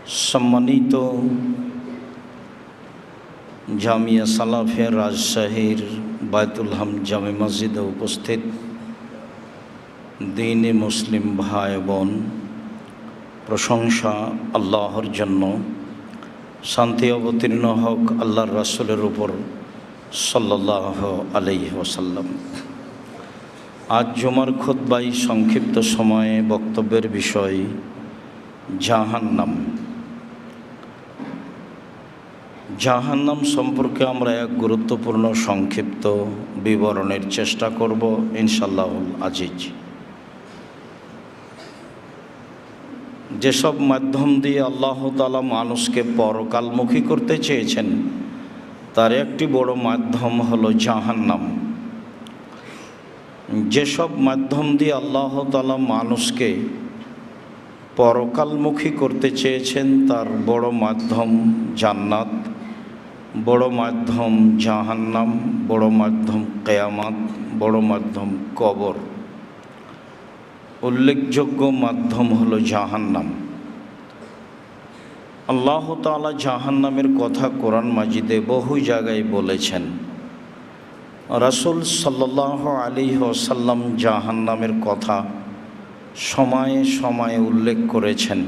সম্মানিত জামিয়া সালাফিয়া রাজশাহীর বায়তুল হামদ জামে মসজিদে উপস্থিত দ্বীনে মুসলিম ভাই বোন, প্রশংসা আল্লাহর জন্য, শান্তি অবতীর্ণ হোক আল্লাহর রাসূলের উপর সাল্লাল্লাহু আলাইহি ওয়াসাল্লাম। আজ জুমার খুতবায় সংক্ষিপ্ত সময়ে বক্তব্যের বিষয় জাহান্নাম। জাহান্নাম সম্পর্কে আমরা এক গুরুত্বপূর্ণ সংক্ষিপ্ত বিবরণের চেষ্টা করব ইনশাআল্লাহুল আজিজ। যেসব মাধ্যম দিয়ে আল্লাহ তাআলা মানুষকে পরকালমুখী করতে চেয়েছেন তার একটি বড় মাধ্যম হলো জাহান্নাম। যেসব মাধ্যম দিয়ে আল্লাহ তাআলা মানুষকে পরকালমুখী করতে চেয়েছেন তার বড় মাধ্যম জান্নাত, বড় মাধ্যম জাহান্নাম, বড় মাধ্যম কিয়ামত, বড় মাধ্যম কবর। উল্লেখযোগ্য মাধ্যম হলো জাহান্নাম। আল্লাহ তাআলা জাহান্নামের কথা কোরআন মাজিদে বহু জায়গায় বলেছেন। রাসূল সাল্লাল্লাহু আলাইহি ওয়াসাল্লাম জাহান্নামের কথা সময়ে সময়ে উল্লেখ করেছেন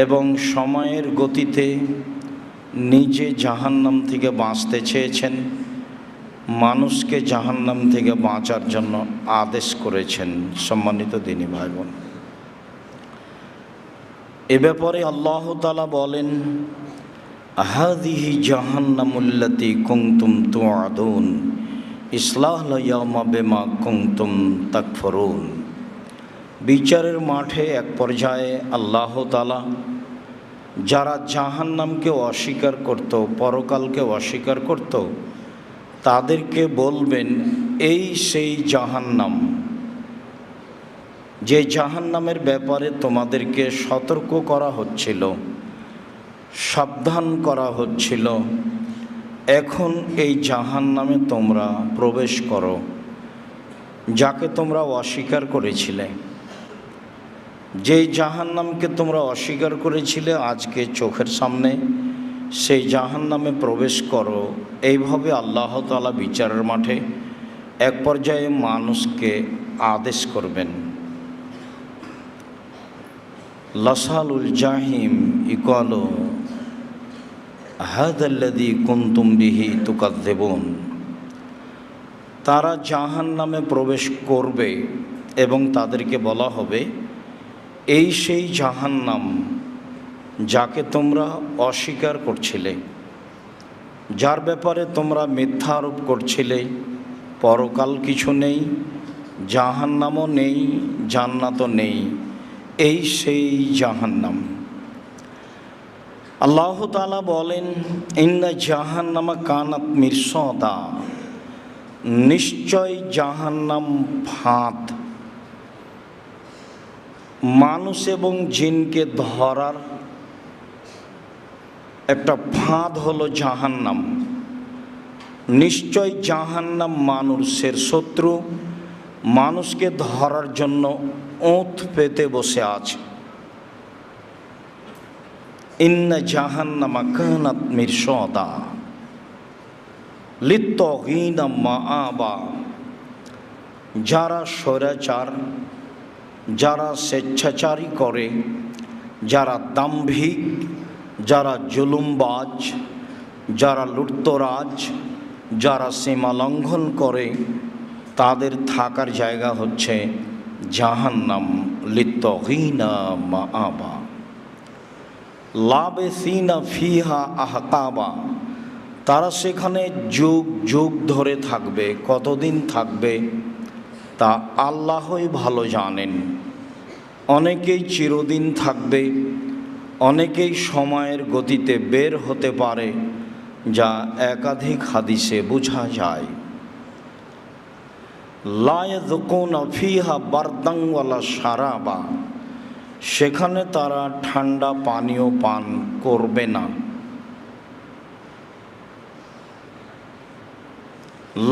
এবং সময়ের গতিতে নিজে জাহান্নাম থেকে বাঁচতে চেয়েছেন, মানুষকে জাহান্নাম থেকে বাঁচার জন্য আদেশ করেছেন। সম্মানিত দ্বীনী ভাই বোন, এ ব্যাপারে আল্লাহ তাআলা বলেন, হাযিহি জাহান্নামুল্লাতী কুনতুম তুআদুন ইসলাহা ইয়াওমা বিমা কুনতুম তাকফুরুন। বিচারের মাঠে এক পর্যায়ে আল্লাহ তাআলা যারা জাহান্নামকে অস্বীকার করত, পরকালকে অস্বীকার করত, তাদেরকে বলবেন, এই সেই জাহান্নাম যে জাহান্নামের ব্যাপারে তোমাদেরকে সতর্ক করা হচ্ছিল, সাবধান করা হচ্ছিল, এখন এই জাহান্নামে তোমরা প্রবেশ করো, যাকে তোমরা অস্বীকার করেছিলে। যেই জাহান্নামকে তোমরা অস্বীকার করেছিলে আজকে চোখের সামনে সেই জাহান্নামে প্রবেশ করো। এইভাবে আল্লাহ তাআলা বিচারের মাঠে এক পর্যায়ে মানুষকে আদেশ করবেন। লাসালুল জাহিম ইকালু হাযাল্লাযী কুনতুম বিহি তুকাযযিবুন। তারা জাহান্নামে প্রবেশ করবে এবং তাদেরকে বলা হবে, এই সেই জাহান্নাম যাকে তোমরা অস্বীকার করছিলে, যার ব্যাপারে তোমরা মিথ্যা আরোপ করছিলে, পরকাল কিছু নেই, জাহান্নামও নেই, জান্নাতও নেই, এই সেই জাহান্নাম। আল্লাহ তাআলা বলেন, ইন্না জাহান্নামা কানাত মিরসাদা, নিশ্চয় জাহান্নাম ফাঁদ। মানুষ এবং জিনকে ধরার একটা ফাঁদ হলো জাহান্নাম। নিশ্চয় জাহান্নাম মানুষের শত্রু, মানুষকে ধরার জন্য ওঁত পেতে বসে আছে। ইন্না জাহান্নামা কানাত মিরসাদা লিত্তাগীনা মাআবা। যারা স্বৈরাচার, যারা স্বেচ্ছাচারী করে, যারা দাম্ভিক, যারা জুলুমবাজ, যারা লুটতরাজ, যারা সীমা লঙ্ঘন করে, তাদের থাকার জায়গা হচ্ছে জাহান্নাম। লিত্তাগীনা মাআবা লাবিসিনা ফিহা আহকাবা। তারা সেখানে যুগ যুগ ধরে থাকবে। কতদিন থাকবে তা আল্লাহই ভালো জানেন। অনেকেই চিরদিন থাকবে, অনেকেই সময়ের গতিতে বের হতে পারে, যা একাধিক হাদিসে বোঝা যায়। লা ইয়াযুকুনা ফিহা বারদান ওয়ালা শারাবা। সেখানে তারা ঠান্ডা পানীয় পান করবে না।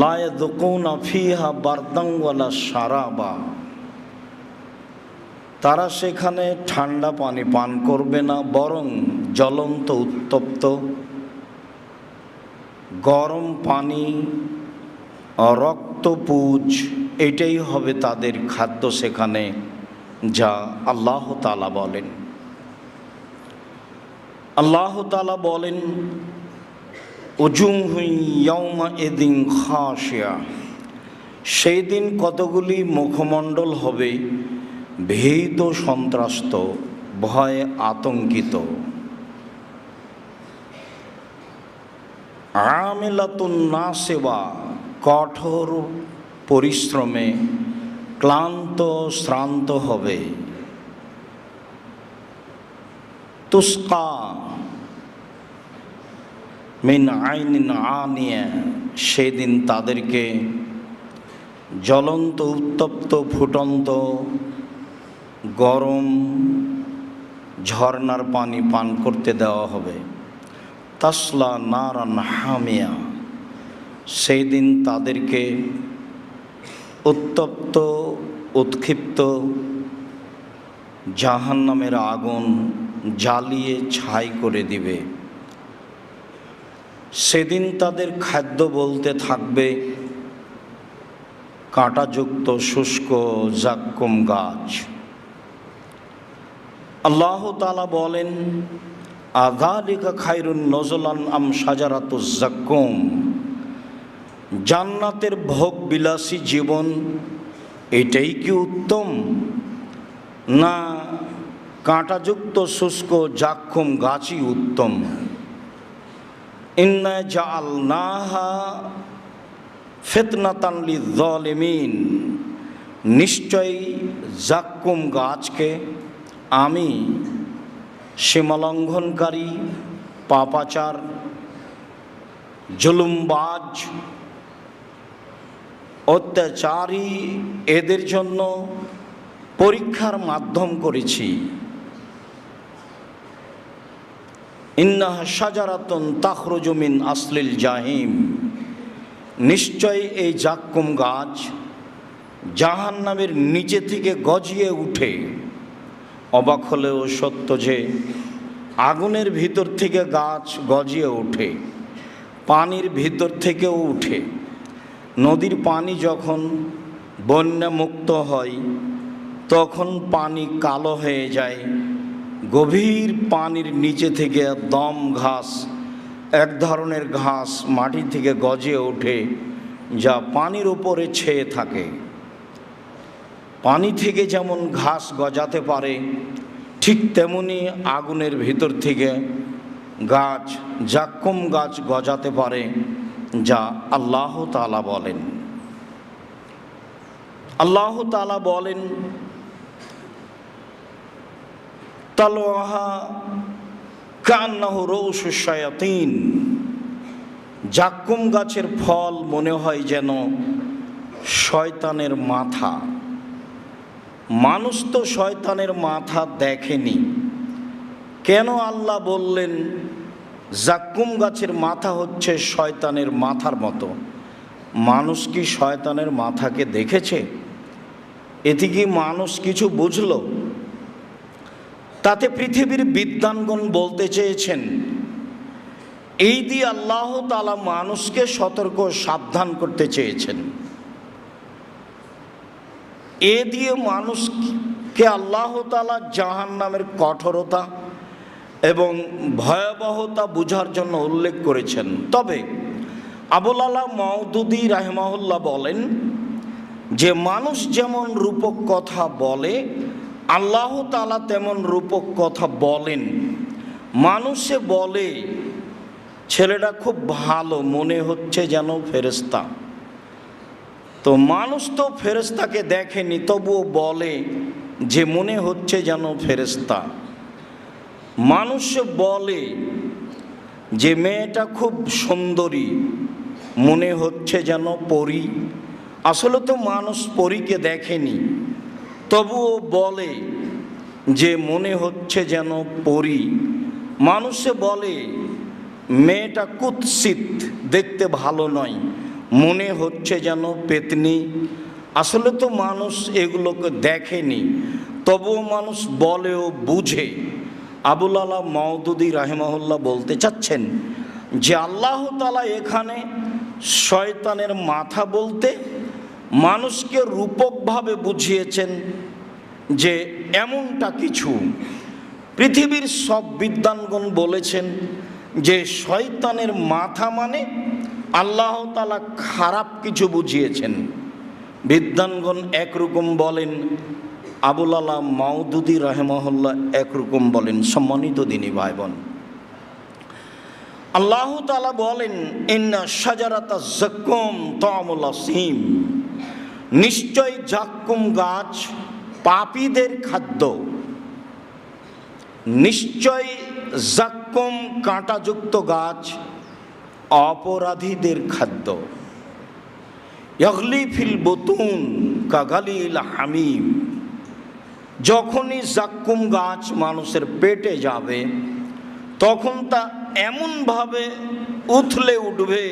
লা ইয়াযুকুনা ফিহা বারদান ওয়ালা শারাবা। তারা সেখানে ঠান্ডা পানি পান করবে না, বরং জ্বলন্ত উত্তপ্ত গরম পানি, রক্তপুঁজ, এটাই হবে তাদের খাদ্য সেখানে, যা আল্লাহ তাআলা বলেন। আল্লাহ তাআলা বলেন, উজুহু ইয়াওমাইযিন খাশিয়া, সেই দিন কতগুলি মুখমণ্ডল হবে ভীত, সন্ত্রস্ত, ভয়ে আতঙ্কিত। আমিলাতুন নাসিবা, কঠোর পরিশ্রমে ক্লান্ত শ্রান্ত হবে। তুসকা মিন আইনিন আনিয়া, সেদিন তাদেরকে জ্বলন্ত উত্তপ্ত ফুটন্ত গরম ঝর্ণার পানি পান করতে দেওয়া হবে। তাসলা নারান হামিয়া, সেই দিন তাদেরকে উত্তপ্ত উৎক্ষিপ্ত জাহান্নামের আগুন জ্বালিয়ে ছাই করে দিবে। সেদিন তাদের খাদ্য বলতে থাকবে কাঁটাযুক্ত শুষ্ক জাক্কুম গাছ। আল্লাহ তাআলা বলেন, আযালিকা খায়রুন নজলান আম শাজারাতুজ জাক্কুম, জান্নাতের ভোগ বিলাসী জীবন এটাই কি উত্তম, না কাঁটাযুক্ত শুষ্ক জাক্কুম গাছই উত্তম? ইন্না জাআলনাহা ফিতনাতান লিয-যালিমিন, নিশ্চয়ই জাক্কুম গাছকে আমি সীমালঙ্ঘনকারী, পাপাচার, জুলুমবাজ, অত্যাচারী এদের জন্য পরীক্ষার মাধ্যম করেছি। ইন্নাহা শাজারাতুন তাখরুজু মিন আসলিল জাহিম, নিশ্চয় এই জাক্কুম গাছ জাহান্নামের নিচে থেকে গজিয়ে উঠে। অবাক হলেও সত্য যে আগুনের ভিতর থেকে গাছ গজিয়ে ওঠে, পানির ভিতর থেকেও উঠে। নদীর পানি যখন বন্যা মুক্ত হয় তখন পানি কালো হয়ে যায়, গভীর পানির নিচে থেকে দম ঘাস, এক ধরনের ঘাস মাটি থেকে গজিয়ে ওঠে, যা পানির উপরে ছেয়ে থাকে। পানি থেকে যেমন ঘাস গজাতে পারে, ঠিক তেমনি আগুনের ভিতর থেকে গাছ, জাক্কুম গাছ গজাতে পারে, যা আল্লাহ তাআলা বলেন। আল্লাহ তাআলা বলেন, তালওয়াহা কান্নাহু রউসুশ শায়াতিন, জাক্কুম গাছের ফল মনে হয় যেন শয়তানের মাথা। মানুষ তো শয়তানের মাথা দেখেনি, কেন আল্লাহ বললেন জাক্কুম গাছের মাথা হচ্ছে শয়তানের মাথার মতো? মানুষ কি শয়তানের মাথাকে দেখেছে? এতে কি মানুষ কিছু বুঝল? তাতে পৃথিবীর বিদ্বানগণ বলতে চেয়েছেন, এই দিয়ে আল্লাহ তাআলা মানুষকে সতর্ক সাবধান করতে চেয়েছেন। এ দিয়ে মানুষকে আল্লাহ তাআলা জাহান্নামের কঠোরতা এবং ভয়াবহতা বুঝার জন্য উল্লেখ করেছেন। তবে আবুল আলা মওদুদী রাহিমাহুল্লাহ বলেন যে মানুষ যেমন রূপক কথা বলে, আল্লাহ তাআলা তেমন রূপক কথা বলেন। মানুষে বলে ছেলেটা খুব ভালো, মনে হচ্ছে যেন ফেরেশতা। তো মানুষ তো ফেরেশতাকে দেখেনি, তবুও বলে যে মনে হচ্ছে যেন ফেরেশতা। মানুষ বলে যে মেয়েটা খুব সুন্দরী, মনে হচ্ছে যেন পরী। আসলে তো মানুষ পরীকে দেখেনি, তবুও বলে যে মনে হচ্ছে যেন পরী। মানুষে বলে মেয়েটা কুৎসিত, দেখতে ভালো নয়, মনে হচ্ছে যেন পেতনি। আসলে তো মানুষ এগুলোকে দেখেনি, তবুও মানুষ বলেও বুঝে। আবুল আলা মাওদুদী রাহিমাহুল্লাহ বলতে চাচ্ছেন যে আল্লাহ তাআলা এখানে শয়তানের মাথা বলতে মানুষকে রূপকভাবে বুঝিয়েছেন যে এমনটা কিছু। পৃথিবীর সব বিদ্বানগণ বলেছেন যে শয়তানের মাথা মানে আল্লাহ তাআলা খারাপ কিছু বুঝিয়েছেন। বিদ্বানগণ একরকম বলেন, আবুল আলা মাওদুদী রাহিমাহুল্লাহ একরকম বলেন। সম্মানিত দিনী ভাই বোন, আল্লাহ তাআলা বলেন ইন্না শাজারাতা যাক্কুম তা'মুল আসীম, নিশ্চয় যাক্কুম গাছ পাপীদের খাদ্য। নিশ্চয় যাক্কুম কাঁটাযুক্ত গাছ অপরাধীদের খাদ্য। ইয়াগলি ফিল বুতুন কাগালিল হামিম, যখনই যাক্কুম গাছ মানুষের পেটে যাবে তখন তা এমনভাবে উথলে উঠবে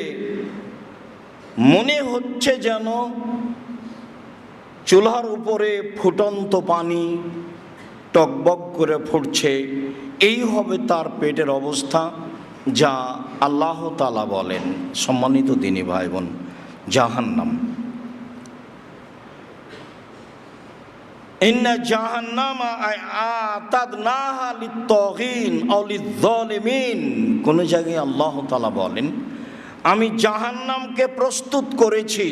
মনে হচ্ছে যেন চুলার উপরে ফুটন্ত পানি টকবক করে ফুটছে। এই হবে তার পেটের অবস্থা, যা আল্লাহ তাআলা বলেন। সম্মানিত দিনী ভাই বোন, জাহান্নাম, ইন্না জাহান্নামা আ'তাদনাহা লিত-তাগীন আও লিয-যালিমিন, কোন জায়গায় আল্লাহ তাআলা বলেন আমি জাহান্নামকে প্রস্তুত করেছি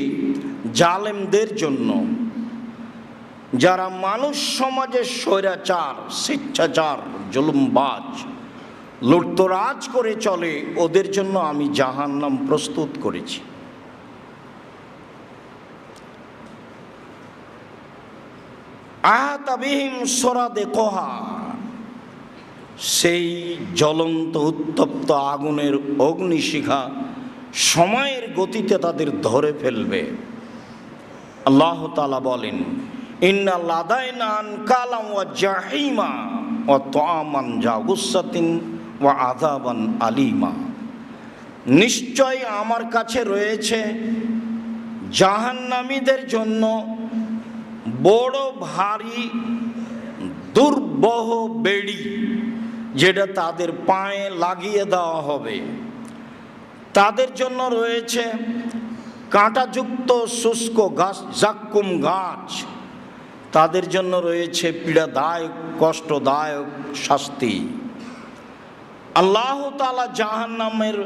জালেমদের জন্য, যারা মানুষ সমাজে স্বৈরাচার, স্বেচ্ছাচার, জুলুমবাজ, লুটতরাজ করে চলে, ওদের জন্য আমি জাহান্নাম প্রস্তুত করেছি। আহাতা বিহিম সুরাদিকুহা, সেই জ্বলন্ত উত্তপ্ত আগুনের অগ্নিশিখা সময়ের গতিতে তাদের ধরে ফেলবে। আল্লাহ তাআলা বলেন ইন্না লাদাইনা আনকালাম ওয়া জাহিমা ওয়া তা'আমান যা গুসসাতিন ওয়া আযাবান আলিমা, নিশ্চয় আমার কাছে রয়েছে জাহান্নামীদের জন্য বড় ভারী দুর্বহ বেড়ি, যেটা তাদের পায়ে লাগিয়ে দেওয়া হবে। তাদের জন্য রয়েছে কাঁটাযুক্ত শুষ্ক গাছ যাক্কুম গাছ, তাদের জন্য রয়েছে পীড়াদায়ক কষ্টদায়ক শাস্তি। আল্লাহ তাআলা জাহান্নামের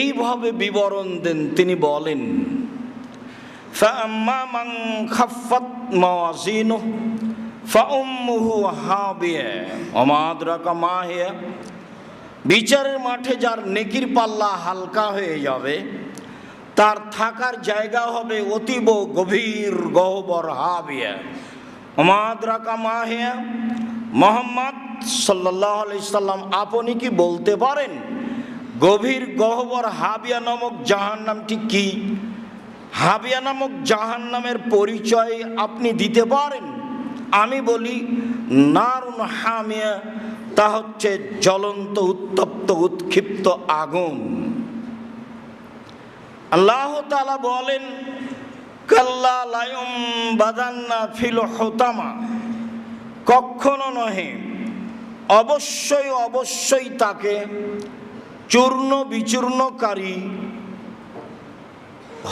এইভাবে বিবরণ দেন, তিনি বলেন ফাআম্মা মান খাফফাত মাওয়াজিনুহু ফাউম্মুহু হাবিয়া ওয়া মা আদরাকা মা হিয়া, বিচারের মাঠে যার নেকির পাল্লা হালকা হয়ে যাবে তার থাকার জায়গা হবে অতীব গভীর গহ্বর হাবিয়া। ওয়া মা আদরাকা মা হিয়া, মুহাম্মদ সাল্লাল্লাহু আলাইহি সাল্লাম আপনি কি বলতে পারেন গভীর গহ্বর হাবিয়া নামক জাহান্নামটি কি? হাবিয়া নামক জাহান্নামের পরিচয় আপনি দিতে পারেন? আমি বলি নারুন হামিয়া, তা হচ্ছে জ্বলন্ত উত্তপ্ত উৎক্ষিপ্ত আগুন। আল্লাহ তাআলা বলেন কাল্লা লা ইউমবাদান্না ফিল হুতামা, কখনো নহে, অবশ্যই অবশ্যই তাকে চূর্ণ বিচূর্ণকারী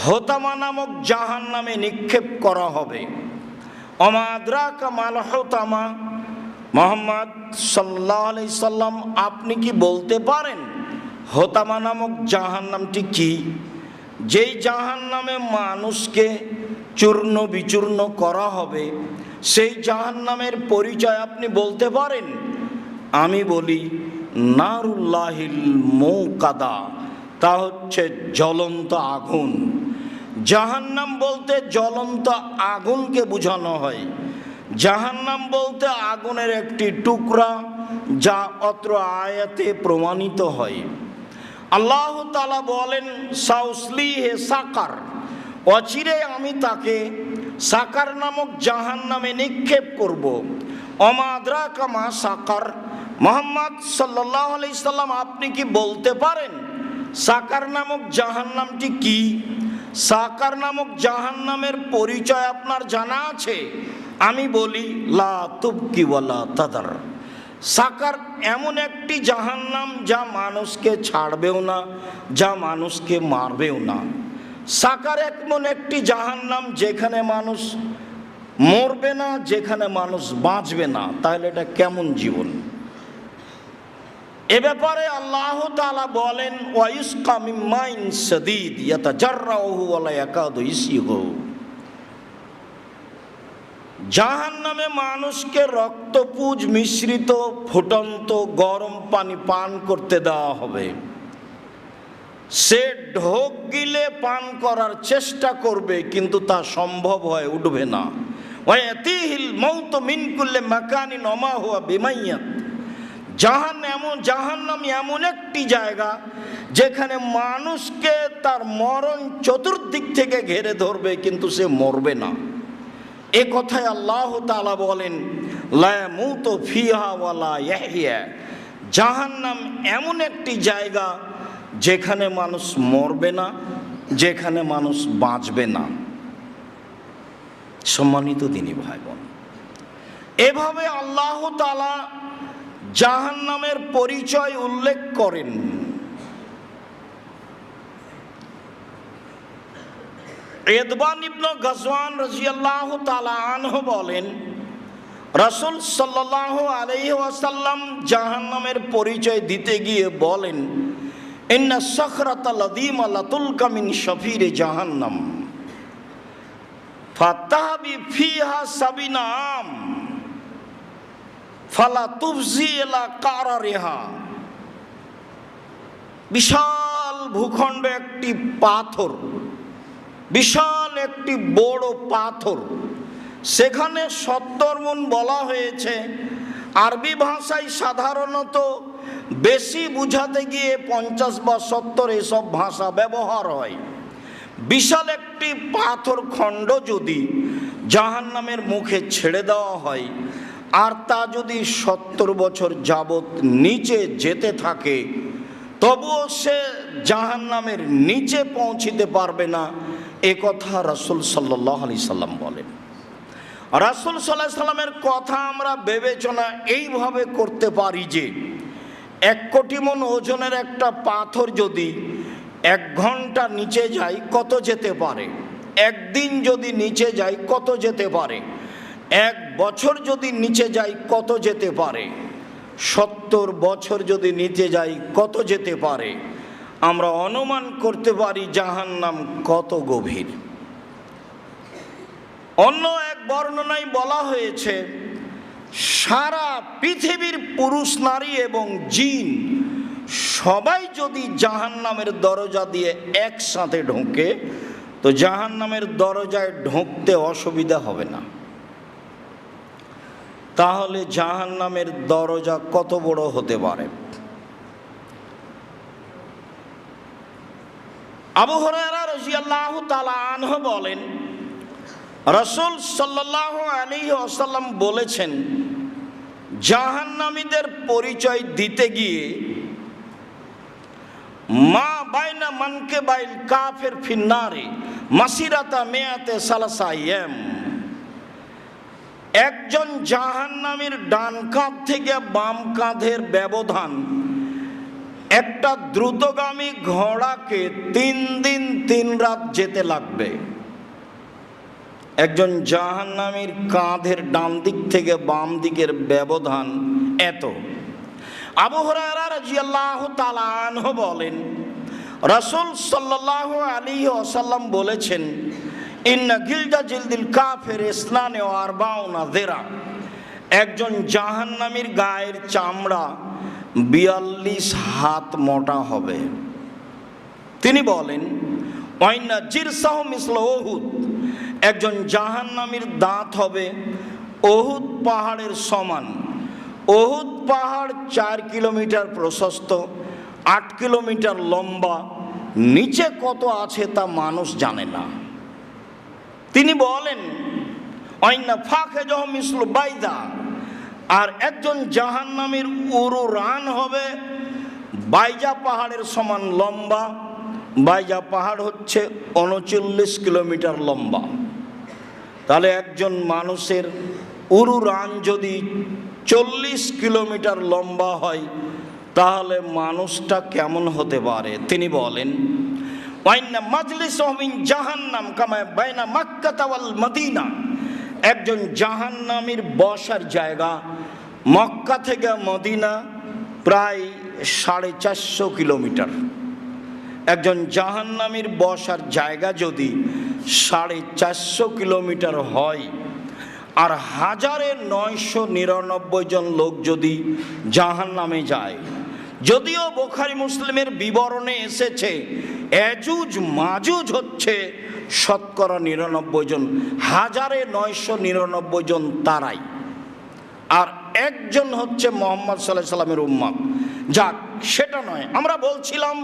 হোতামা নামক জাহান্নামে নিক্ষেপ করা হবে। ওমা আদরাকা মাল হোতামা, মুহাম্মদ সাল্লাল্লাহু আলাইহি সাল্লাম আপনি কি বলতে পারেন হোতামা নামক জাহান্নামটি কি? যেই জাহান্নামে মানুষকে চূর্ণ বিচূর্ণ করা হবে, সেই জাহান্নামের পরিচয় আপনি বলতে পারেন? আমি বলি নারুল্লাহিল মুকাদা, তা হচ্ছে জ্বলন্ত আগুন। জাহান্নাম বলতে জ্বলন্ত আগুনকে বোঝানো হয়। জাহান্নাম বলতে আগুনের একটি টুকরা, যা অত্র আয়াতে প্রমাণিত হয়। আল্লাহ তাআলা বলেন সাউসলিহে সাকার, অচিরে আমি তাকে সাকার নামক জাহান্নামে নিক্ষেপ করব। ওমা আদরাকা মা সাকার, মুহাম্মদ সাল্লাল্লাহু আলাইহি সাল্লাম আপনি কি বলতে পারেন সাকার নামক জাহান্নামটি কি? সাকার নামক জাহান্নামের পরিচয় আপনার জানা আছে? আমি বলি লা তুবকি ওয়ালা তাদার, সাকার এমন একটি জাহান্নাম যা মানুষকে ছাড়বেও না, যা মানুষকে মারবেও না। সাকার এমন একটি জাহান্নাম যেখানে মানুষ মরবে না, যেখানে মানুষ বাঁচবে না। তাহলে এটা কেমন জীবন? এ ব্যাপারে আল্লাহ তাআলা বলেন ওয়ায়ুসকা মিন মাইন শাদীদ ইয়াতাজাররাহু ওয়া লা ইয়াকাদু ইসিহু, জাহান্নামে মানুষকে রক্তপুঞ্জ মিশ্রিত ফুটন্ত গরম পানি পান করতে দেওয়া হবে। সে ঢোক গিলে পান করার চেষ্টা করবে, কিন্তু তা সম্ভব হয়ে উঠবে না। ওয়ায়াতিহিল মাউত মিন কুল্লি মাকানিন ওয়া মা হুয়া বিমাইয়াত, জাহান্নাম এমন একটি জায়গা যেখানে মানুষকে তার মরণ চতুর্দিক থেকে ঘিরে ধরবে, কিন্তু সে মরবে না। এ কথায় আল্লাহ তাআলা বলেন লা ইয়ামুতু ফিহা ওয়া লা ইয়াহইয়া, জাহান্নাম এমন একটি জায়গা যেখানে মানুষ মরবে না, যেখানে মানুষ বাঁচবে না। সম্মানিত দিনী ভাই বোন, এভাবে আল্লাহ তাআলা জাহান্নামের পরিচয় উল্লেখ করেন। ইদবান ইবনে গাজওয়ান রাদিয়াল্লাহু তাআলা আনহু বলেন রাসূল সাল্লাল্লাহু আলাইহি ওয়াসাল্লাম জাহান্নামের পরিচয় দিতে গিয়ে বলেন ইন্না সাখরাতাল আযীমা লাতুলকা মিন শাফিরে জাহান্নাম ফাতাহাবি ফিহা সাবিনা আম ফালা তুফজি ইলা কারারিহা। বিশাল ভূখণ্ড একটি পাথর, বিশাল একটি বড় পাথর, সেখানে 70 মণ বলা হয়েছে। আরবি ভাষায় সাধারণত বেশি বুঝাতে গিয়ে 50 বা 70 এসব ভাষা ব্যবহার হয়। বিশাল একটি পাথর খণ্ড যদি জাহান্নামের মুখে ছেড়ে দেওয়া হয়, আর তা যদি 70 বছর যাবৎ নিচে যেতে থাকে, তবুও সে জাহান্নামের নিচে পৌঁছিতে পারবে না। এ কথা রাসূল সাল্লাল্লাহু আলাইহি সাল্লাম বলেন। রাসূল সাল্লাল্লাহু আলাইহি সাল্লামের কথা আমরা বিবেচনা এইভাবে করতে পারি যে 1 কোটি মণ ওজনের একটা পাথর যদি 1 ঘন্টা নিচে যায় কত যেতে পারে, একদিন যদি নিচে যায় কত যেতে পারে, 1 বছর যদি নিচে যায় কত যেতে পারে, 70 বছর যদি নিচে যায় কত যেতে পারে। আমরা অনুমান করতে পারি জাহান্নাম কত গভীর। অন্য এক বর্ণনায় বলা হয়েছে সারা পৃথিবীর পুরুষ নারী এবং জিন সবাই যদি জাহান্নামের দরজা দিয়ে একসাথে ঢোকে, তো জাহান্নামের দরজায় ঢুকতে অসুবিধা হবে না। তাহলে জাহান্নামের দরজা কত বড় হতে পারে? আবু হুরায়রা রাদিয়াল্লাহু তাআলা আনহু বলেন রাসূল সাল্লাল্লাহু আলাইহি ওয়াসাল্লাম বলেছেন জাহান্নামীদের পরিচয় দিতে গিয়ে মা বাইনা মানকিবাইল কাফির ফিন্নারে মাসিরাতা মিয়াতে সালাসায়াম, একজন জাহান্নামীর ডান কাঁধ থেকে বাম কাঁধের ব্যবধান একটা দ্রুতগামী ঘোড়াকে 3 দিন 3 রাত যেতে লাগবে। একজন জাহান্নামীর কাঁধের ডান দিক থেকে বাম দিকের ব্যবধান এত। আবু হুরায়রা রাদিয়াল্লাহু তাআলা আনহু বলেন রাসূল সাল্লাল্লাহু আলাইহি ওয়াসাল্লাম বলেছেন ইন্না গিলদা জিলদিল কাফির ইসনানে ওয়া আরবাউনা যিরা, একজন জাহান্নামীর গায়ের চামড়া 42 হাত মোটা হবে। তিনি বলেন ওয়াইন্না জিরসাহু মিসলা উহুদ, একজন জাহান্নামীর দাঁত হবে উহুদ পাহাড়ের সমান। উহুদ পাহাড় 4 কিলোমিটার প্রশস্ত, 8 কিলোমিটার লম্বা, নিচে কত আছে তা মানুষ জানে না। তিনি বলেন ওয়াইন্না ফাখিজাহু মিসলু বাইদা, আর একজন জাহান্নামীর উরু রান হবে বাইজা পাহাড়ের সমান লম্বা। বাইজা পাহাড় হচ্ছে 39 কিলোমিটার লম্বা। তাহলে একজন মানুষের উরুরান যদি 40 কিলোমিটার লম্বা হয় তাহলে মানুষটা কেমন হতে পারে? তিনি বলেন, ওয়াইন্না মাজলিসুহু মিন জাহান্নাম কামা বাইনা মক্কা ওয়াল মদিনা। একজন জাহান্নামীর বসার জায়গা মক্কা থেকে মদিনা প্রায় 450 কিলোমিটার। একজন জাহান্নামীর বসার জায়গা যদি 450 কিলোমিটার হয়, আর 1999 জন লোক যদি জাহান্নামে যায়, যদিও বুখারী মুসলিমের বিবরণে এসেছে এজুজ মাজুজ হচ্ছে শতকরা 99 জন, 1999 জন তারাই, আর একজন হচ্ছে মুহাম্মদ সাল্লাল্লাহু আলাইহি সাল্লামের উম্মত। যাক, সেটা নয়, আমরা বলছিলাম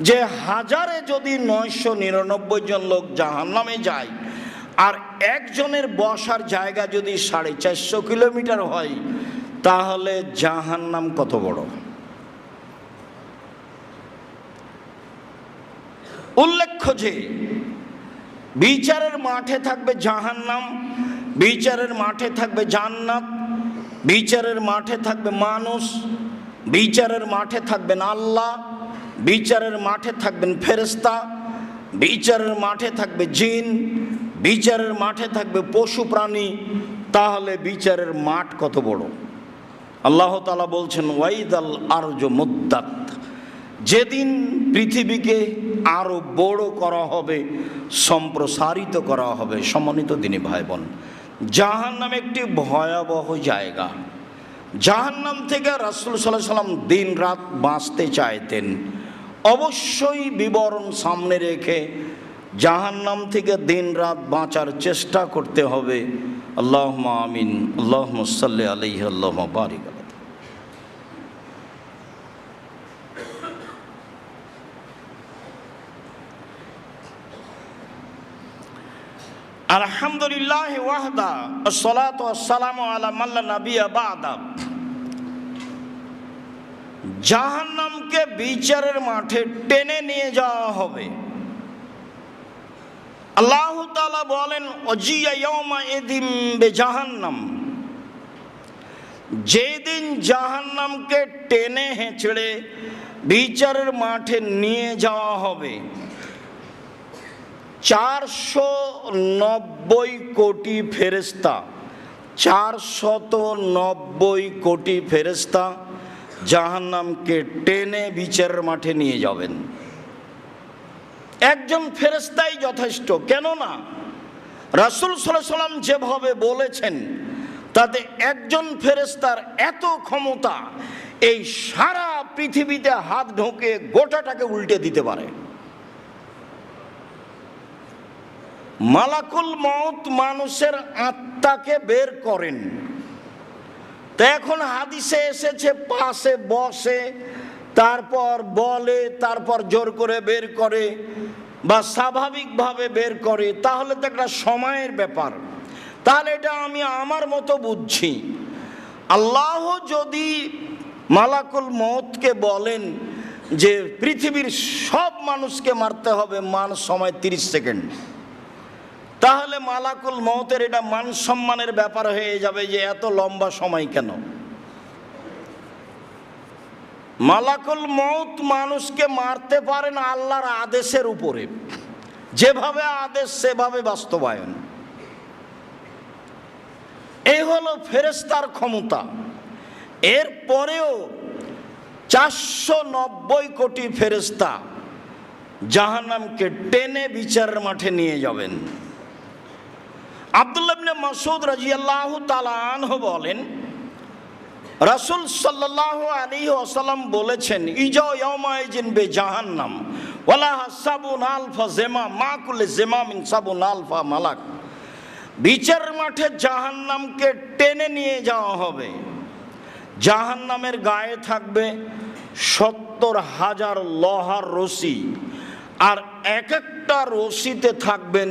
যে 1000-এ যদি 999 জন লোক জাহান্নামে যায় আর একজনের বসার জায়গা যদি 450 কিলোমিটার হয়, তাহলে জাহান্নাম কত বড়। উল্লেখ্য যে বিচারের মাঠে থাকবে জাহান্নাম, বিচারের মাঠে থাকবে জান্নাত, বিচারের মাঠে থাকবে মানুষ, বিচারের মাঠে থাকবেন আল্লাহ, বিচারের মাঠে থাকবেন ফেরেশতা, বিচারের মাঠে থাকবে জিন, বিচারের মাঠে থাকবে পশু প্রাণী। তাহলে বিচারের মাঠ কত বড়। আল্লাহ তাআলা বলছেন, ওয়াইদাল আরজু মুদ্দাত, যেদিন পৃথিবীকে আরো বড় করা হবে, সম্প্রসারিত করা হবে। সম্মানিত দিনী ভাই বোন, জাহান্নাম একটি ভয়াবহ জায়গা। জাহান্নাম থেকে রাসূল সাল্লাল্লাহু আলাইহি সাল্লাম দিন রাত বাঁচতে চাইতেন। অবশ্যই বিবরণ সামনে রেখে জাহান্নাম থেকে দিন রাত বাঁচার চেষ্টা করতে হবে। আল্লাহুম্মা আমিন। আল্লাহুম্মা সাল্লি আলাইহি আল্লাহুম্মা বারিক আলাইহি। আলহামদুলিল্লাহ ওয়াহদা, আসসালাতু ওয়াসসালামু আলা মান লা নাবিয়্যা বা'দা। জাহান্নামকে বিচারের মাঠে টেনে নিয়ে যাওয়া হবে। আল্লাহ তাআলা বলেন, ওয়াজিয়া ইয়াওমা ইযিম বিজাহান্নাম, যেদিন জাহান্নামকে টেনে হেঁচড়ে বিচারের মাঠে নিয়ে যাওয়া হবে, 490 কোটি ফেরেশতা, 490 কোটি ফেরেশতা জাহান্নামকে টেনে বিচারের মাঠে নিয়ে যাবেন। একজন ফেরেশতাই যথেষ্ট। কেননা রাসূল সাল্লাল্লাহু আলাইহি সাল্লাম যেভাবে বলেছেন, তাতে একজন ফেরেশতার এত ক্ষমতা, এই সারা পৃথিবীতে হাত ঢোকে গোটাটাকে উল্টে দিতে পারে। মালাকুল মউত মানুষের আত্মাকে বের করেন। তো এখন হাদিসে এসেছে পাশে বসে, তারপর বলে, তারপর জোর করে বের করে বা স্বাভাবিকভাবে বের করে, তাহলে তো একটা সময়ের ব্যাপার। তাহলে এটা আমি আমার মতো বুঝছি। আল্লাহ যদি মালাকুল মউতকে বলেন যে পৃথিবীর সব মানুষকে মারতে হবে সময় 30 সেকেন্ড, তাহলে মালাকুল মউতের এটা মান সম্মানের ব্যাপার হয়ে যাবে যে এত লম্বা সময় কেন। মালাকুল মউত মানুষকে মারতে পারেন আল্লাহর আদেশের উপরে, যেভাবে আদেশ সেভাবে বাস্তবায়ন। এই হলো ফেরেশতার ক্ষমতা। এরপরেও 490 কোটি ফেরেশতা জাহান্নামকে টেনে বিচারের মাঠে নিয়ে যাবেন। আব্দুল্লাহ ইবনে মাসউদ রাদিয়াল্লাহু তাআলা আনহু বলেন, রাসূল সাল্লাল্লাহু আলাইহি ওয়াসাল্লাম বলেছেন, ইজা ইয়াউমা ইযিন বিজাহান্নাম ওয়ালা হাসাবুন আলফা জিমা মা কুল্লি জিমামিন সাবুন আলফা মালাক। বিচারের মাঠে জাহান্নামকে টেনে নিয়ে যাওয়া হবে। জাহান্নামের গায়ে থাকবে 70,000 লোহার রশি, আর এক একটা রশিতে থাকবেন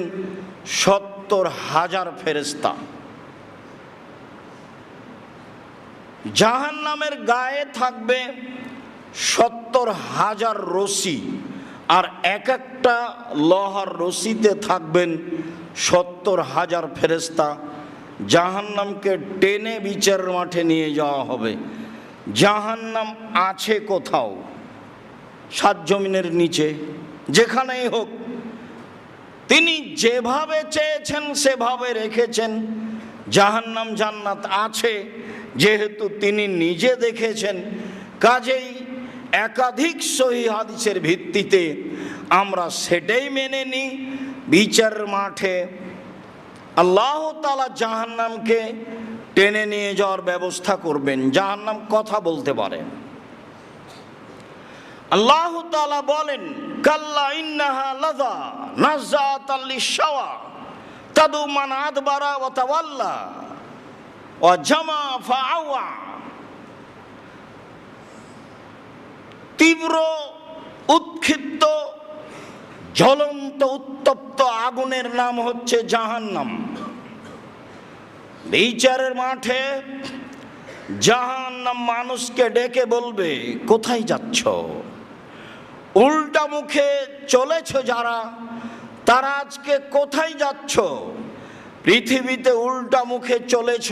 70,000 ফেরেশতা। জাহান্নামের গায়ে থাকবে 70,000 রশি, আর এক একটা লোহার রশিতে থাকবেন 70,000 ফেরেশতা জাহান্নামকে টেনে বিচারের মাঠে নিয়ে যাওয়া হবে। জাহান্নাম আছে কোথাও, 7 জমিনের নিচে, যেখানেই হোক। তিনি যেভাবে চেয়েছেন সেভাবে রেখেছেন। জাহান্নাম জান্নাত আছে যেহেতু তিনি নিজে দেখেছেন, কাজেই একাধিক সহিহ হাদিসের ভিত্তিতে আমরা সেটাই মেনে নিই। বিচার মাঠে আল্লাহ তাআলা জাহান্নামকে টেনে নিয়ে যাওয়ার ব্যবস্থা করবেন। জাহান্নাম কথা বলতে পারে। আল্লাহ তাআলা বলেন, কাল্লা ইন্নাহা লাযা নাযাতাল লিশাওয়া তাদু মান আদবারা ওয়া তাওয়াল্লা ওয়া জামা ফাআওয়া। তীব্র উৎক্ষিপ্ত জ্বলন্ত উত্তপ্ত আগুনের নাম হচ্ছে জাহান্নাম। বিচারের মাঠে জাহান্নাম মানুষকে ডেকে বলবে, কোথায় যাচ্ছ? উল্টা মুখে চলেছ যারা, তারা আজকে কোথায় যাচ্ছ? পৃথিবীতে উল্টা মুখে চলেছ,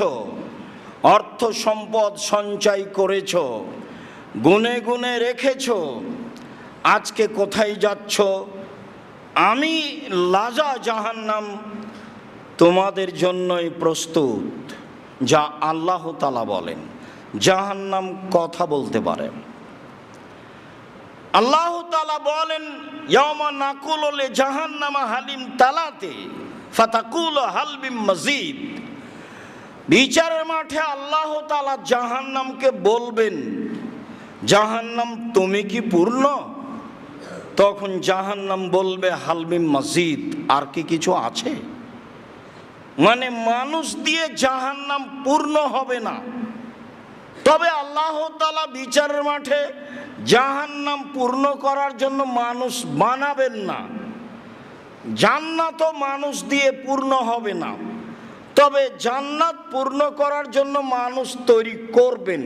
অর্থ সম্পদ সঞ্চয় করেছ, গুনে গুনে রেখেছ, আজকে কোথায় যাচ্ছ? আমি লাজা জাহান্নাম তোমাদের জন্যই প্রস্তুত। যা আল্লাহ তাআলা বলেন। জাহান্নাম কথা বলতে পারে। আল্লাহ তাআলা বলেন, ইয়াওমা নাকুলু লি জাহান্নামা হালিম তালাতে ফাতাকুলু হাল মিন মাজিদ। বিচারের মাঠে আল্লাহ তাআলা জাহান্নামকে বলবেন, জাহান্নাম তুমি কি পূর্ণ? তখন জাহান্নাম বলবে, হাল মিন মাজিদ, আর কি কিছু আছে? মানে মানুষ দিয়ে জাহান্নাম পূর্ণ হবে না। তবে আল্লাহ তাআলা বিচারের মাঠে জাহান্নাম পূর্ণ করার জন্য মানুষ বানাবেন না। জান্নাতও মানুষ দিয়ে পূর্ণ হবে না, তবে জান্নাত পূর্ণ করার জন্য মানুষ তৈরি করবেন।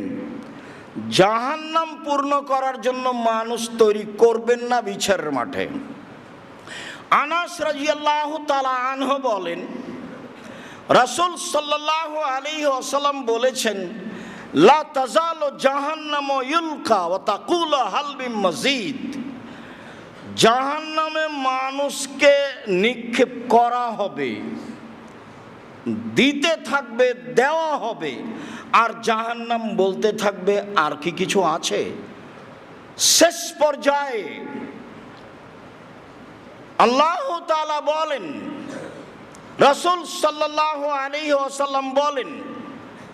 জাহান্নাম পূর্ণ করার জন্য মানুষ তৈরি করবেন না বিচারের মাঠে। আনাস রাদিয়াল্লাহু তাআলা আনহু বলেন, রাসূল সাল্লাল্লাহু আলাইহি ওয়াসাল্লাম বলেছেন, লা তাজালু জাহান্নামু ইউলকা ওয়া তাকুলু হাল মিন মাজিদ। জাহান্নামে মানুষকে নিক্ষেপ করা হবে, দিতে থাকবে, দেওয়া হবে, আর জাহান্নাম বলতে থাকবে, আর কি কিছু আছে? শেষ পর্যায়ে আল্লাহ তাআলা বলেন, রাসূল সাল্লাল্লাহু আলাইহি ওয়াসাল্লাম বলেন,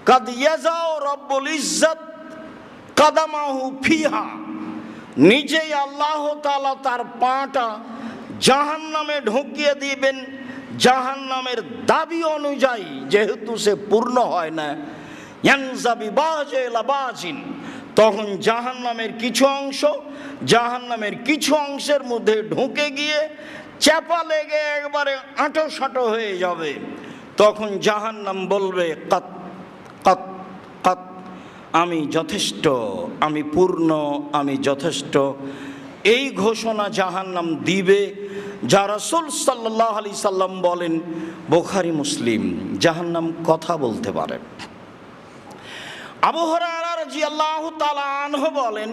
কাদ ইয়াজাউ রব্বুল ইজ্জত কাদামাহু ফিহা। নিজেই আল্লাহ তাআলা তার পাটা জাহান্নামে ঢুকিয়ে দিবেন জাহান্নামের দাবি অনুযায়ী, যেহেতু সে পূর্ণ হয় না। ইয়ানজাবি বাজে লাবাজিন, তখন জাহান্নামের কিছু অংশ জাহান্নামের কিছু অংশের মধ্যে ঢুকে গিয়ে চাপা লেগে একবারে আঁটো সাঁটো হয়ে যাবে। তখন জাহান্নাম বলবে, কাত কাত কাত, আমি যথেষ্ট, আমি পূর্ণ, আমি যথেষ্ট। এই ঘোষণা জাহান্নাম দিবে, যা রাসূল সাল্লাল্লাহু আলাইহি সাল্লাম বলেন, বুখারী মুসলিম। জাহান্নাম কথা বলতে পারে। আবু হুরায়রা রাদিয়াল্লাহু তাআলা আনহু বলেন,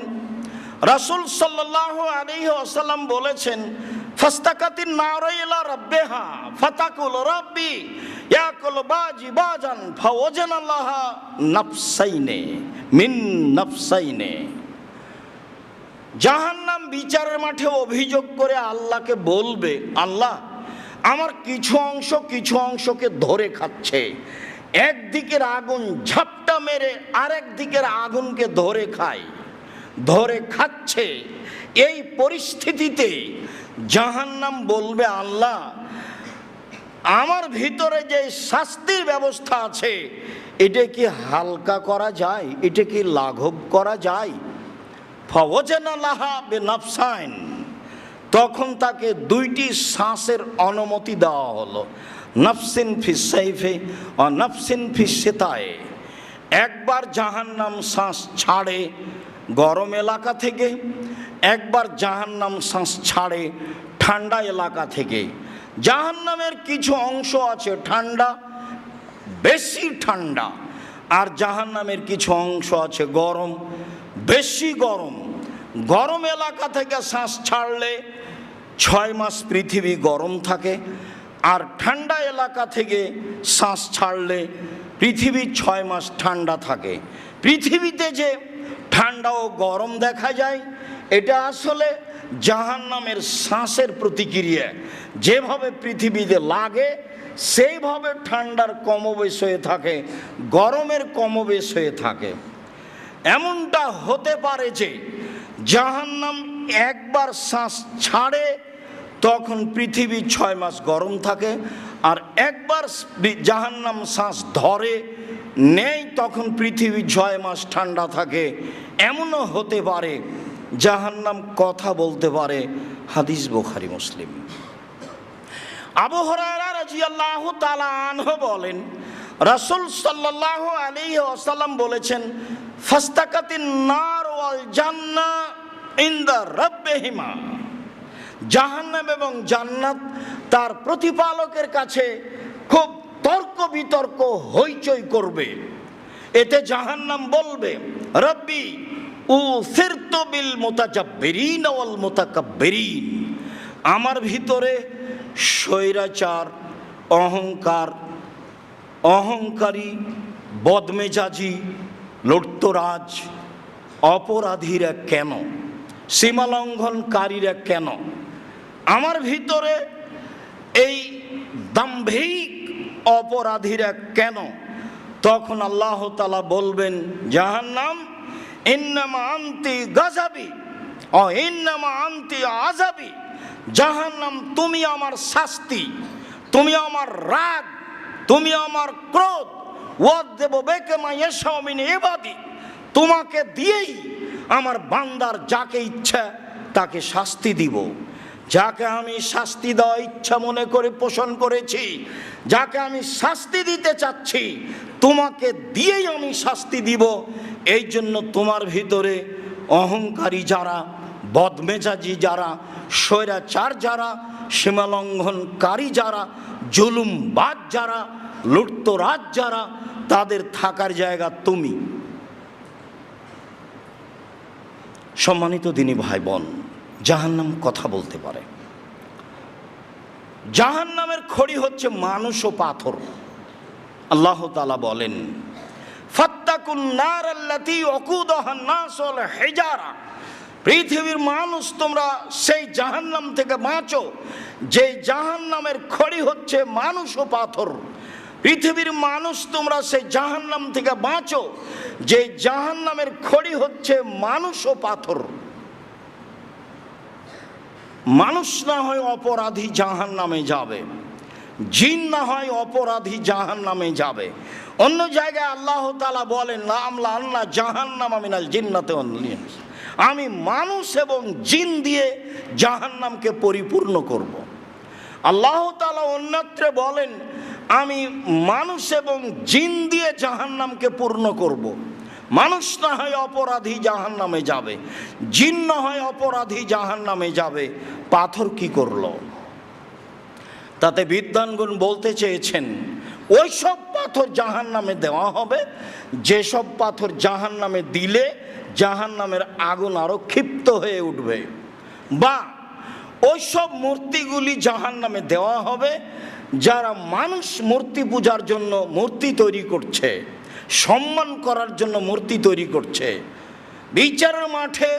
রাসূল সাল্লাল্লাহু আলাইহি ওয়াসাল্লাম বলেছেন, ফাস্তাকাতিন নারু ইলা রাব্বিহা ফাতাকুলু রাব্বি ইয়াকুলু বাজি বাজান ফাওয়াজানাল্লাহা নাফসাইনে মিন নাফসাইনে। জাহান্নাম বিচারের মাঠে অভিযোগ করে আল্লাহকে বলবে, আল্লাহ, আমার কিছু অংশকে ধরে খাচ্ছে। একদিকের আগুন ঝাপটা মেরে আরেক দিকের আগুনকে ধরে খাচ্ছে। এই পরিস্থিতিতে জাহান্নাম বলবে, আল্লাহ, আমার ভিতরে যে শাস্তির ব্যবস্থা আছে, এটা কি হালকা করা যায়? এটা কি লাঘব করা যায়? ফাওয়াজানাল্লাহা বিনাফসাইন, তখন তাকে 2টি শ্বাসের অনুমতি দেওয়া হলো। নাফসিন ফিস সাইফে ও নাফসিন ফিস শিতায়ে। একবার জাহান্নাম শ্বাস ছাড়ে গরম এলাকা থেকে, একবার জাহান্নাম শ্বাস ছাড়ে ঠান্ডা এলাকা থেকে। জাহান্নামের কিছু অংশ আছে ঠান্ডা, বেশি ঠান্ডা, আর জাহান্নামের কিছু অংশ আছে গরম, বেশি গরম। গরম এলাকা থেকে শ্বাস ছাড়লে 6 মাস পৃথিবী গরম থাকে, আর ঠান্ডা এলাকা থেকে শ্বাস ছাড়লে পৃথিবী 6 মাস ঠান্ডা থাকে। পৃথিবীতে যে ঠান্ডা ও গরম দেখা যায়, এটা আসলে জাহান্নামের শ্বাসের প্রতিক্রিয়া। যেভাবে পৃথিবীতে লাগে সেইভাবে ঠান্ডার কমবেশ হয়ে থাকে, গরমের কমবেশ হয়ে থাকে। এমনটা হতে পারে যে জাহান্নাম একবার শ্বাস ছাড়ে তখন পৃথিবী 6 মাস গরম থাকে, আর একবার জাহান্নাম শ্বাস ধরে নেই তখন পৃথিবী 6 মাস ঠান্ডা থাকে। এমনও হতে পারে জাহান্নাম কথা বলতে পারে। হাদিস বুখারী মুসলিম। আবু হুরায়রা রাদিয়াল্লাহু তাআলা আনহু বলেন, রাসূল সাল্লাল্লাহু আলাইহি ওয়াসাল্লাম বলেছেন, ফাস্তাকাতিন নার ওয়াল জান্নাহ ইনদা রাব্বিহিমা। জাহান্নাম এবং জান্নাত তার প্রতিপালকের কাছে খুব তর্ক বিতর্ক হইচই করবে। এতে জাহান্নাম বলবে, রব্বি উসিরতু বিল মুতাজাব্বিরিন ওয়াল মুতাকাব্বিরিন। আমার ভিতরে স্বৈরাচার, অহংকারী, বদমেজাজি, লুটতরাজ, অপরাধীরা কেন, সীমালঙ্ঘনকারীরা কেন, আমার ভিতরে এই দাম্ভিক অপরাধীরা কেন? তখন আল্লাহ তাআলা বলবেন, জাহান্নাম ইন্নামা আনতি গাযাবি ও ইন্নামা আনতি আযাবি। জাহান্নাম তুমি আমার শাস্তি, তুমি আমার রাগ, তুমি আমার ক্রোধ। ওয়াদেবু বিকা মা ইয়াশাউ মিন ইবাদি। তোমাকে দিয়েই আমার বান্দার যাকে ইচ্ছা তাকে শাস্তি দিব। যাকে আমি শাস্তি দেওয়া ইচ্ছা মনে করে পোষণ করেছি, যাকে আমি শাস্তি দিতে চাচ্ছি, তোমাকে দিয়েই আমি শাস্তি দিব। এই জন্য তোমার ভিতরে অহংকারী যারা, বদমেজাজি যারা, স্বৈরাচার যারা, সীমালঙ্ঘনকারী যারা, জুলুমবাজ যারা, লুটতরাজ যারা, তাদের থাকার জায়গা তুমি। সম্মানিত দিনী ভাই বোন, জাহান্নাম কথা বলতে পারে। জাহান্নামের খড়ি হচ্ছে মানুষ ও পাথর। আল্লাহ তাআলা বলেন, ফাত্তাকুন নার আল্লাতী ওয়াকুদুহান নাস ওয়াল হিজারা। পৃথিবীর মানুষ তোমরা সেই জাহান্নাম থেকে বাঁচো যে জাহান্নামের খড়ি হচ্ছে মানুষ ও পাথর। পৃথিবীর মানুষ তোমরা সেই জাহান্নাম থেকে বাঁচো যে জাহান্নামের খড়ি হচ্ছে মানুষ ও পাথর। মানুষ না হয় অপরাধী জাহান্নামে যাবে, জিন না হয় অপরাধী জাহান্নামে যাবে। অন্য জায়গায় আল্লাহ তাআলা বলেন, লা আমলা জাহান্নামা মিনাল জিন্নাতি ওয়াল ইনস। আমি মানুষ এবং জিন দিয়ে জাহান্নামকে পরিপূর্ণ করব। আল্লাহ তাআলা অন্যত্র বলেন, আমি মানুষ এবং জিন দিয়ে জাহান্নামকে পূর্ণ করব। মানুষ না হয় অপরাধী জাহান্নামে যাবে, জিন না হয় অপরাধী জাহান্নামে যাবে। পাথর কি করলো? তাতে বিদ্বানগণ বলতে চেয়েছেন, ওই সব পাথর জাহান্নামে দেওয়া হবে যেসব পাথর জাহান্নামে দিলে জাহান্নামের আগুন আরো ক্ষিপ্ত হয়ে উঠবে, বা ওই সব মূর্তিগুলি জাহান্নামে দেওয়া হবে যারা মানুষ মূর্তি পূজার জন্য মূর্তি তৈরি করছে, সম্মান করার জন্য মূর্তি তৈরি করছে। বিচারের মাঠে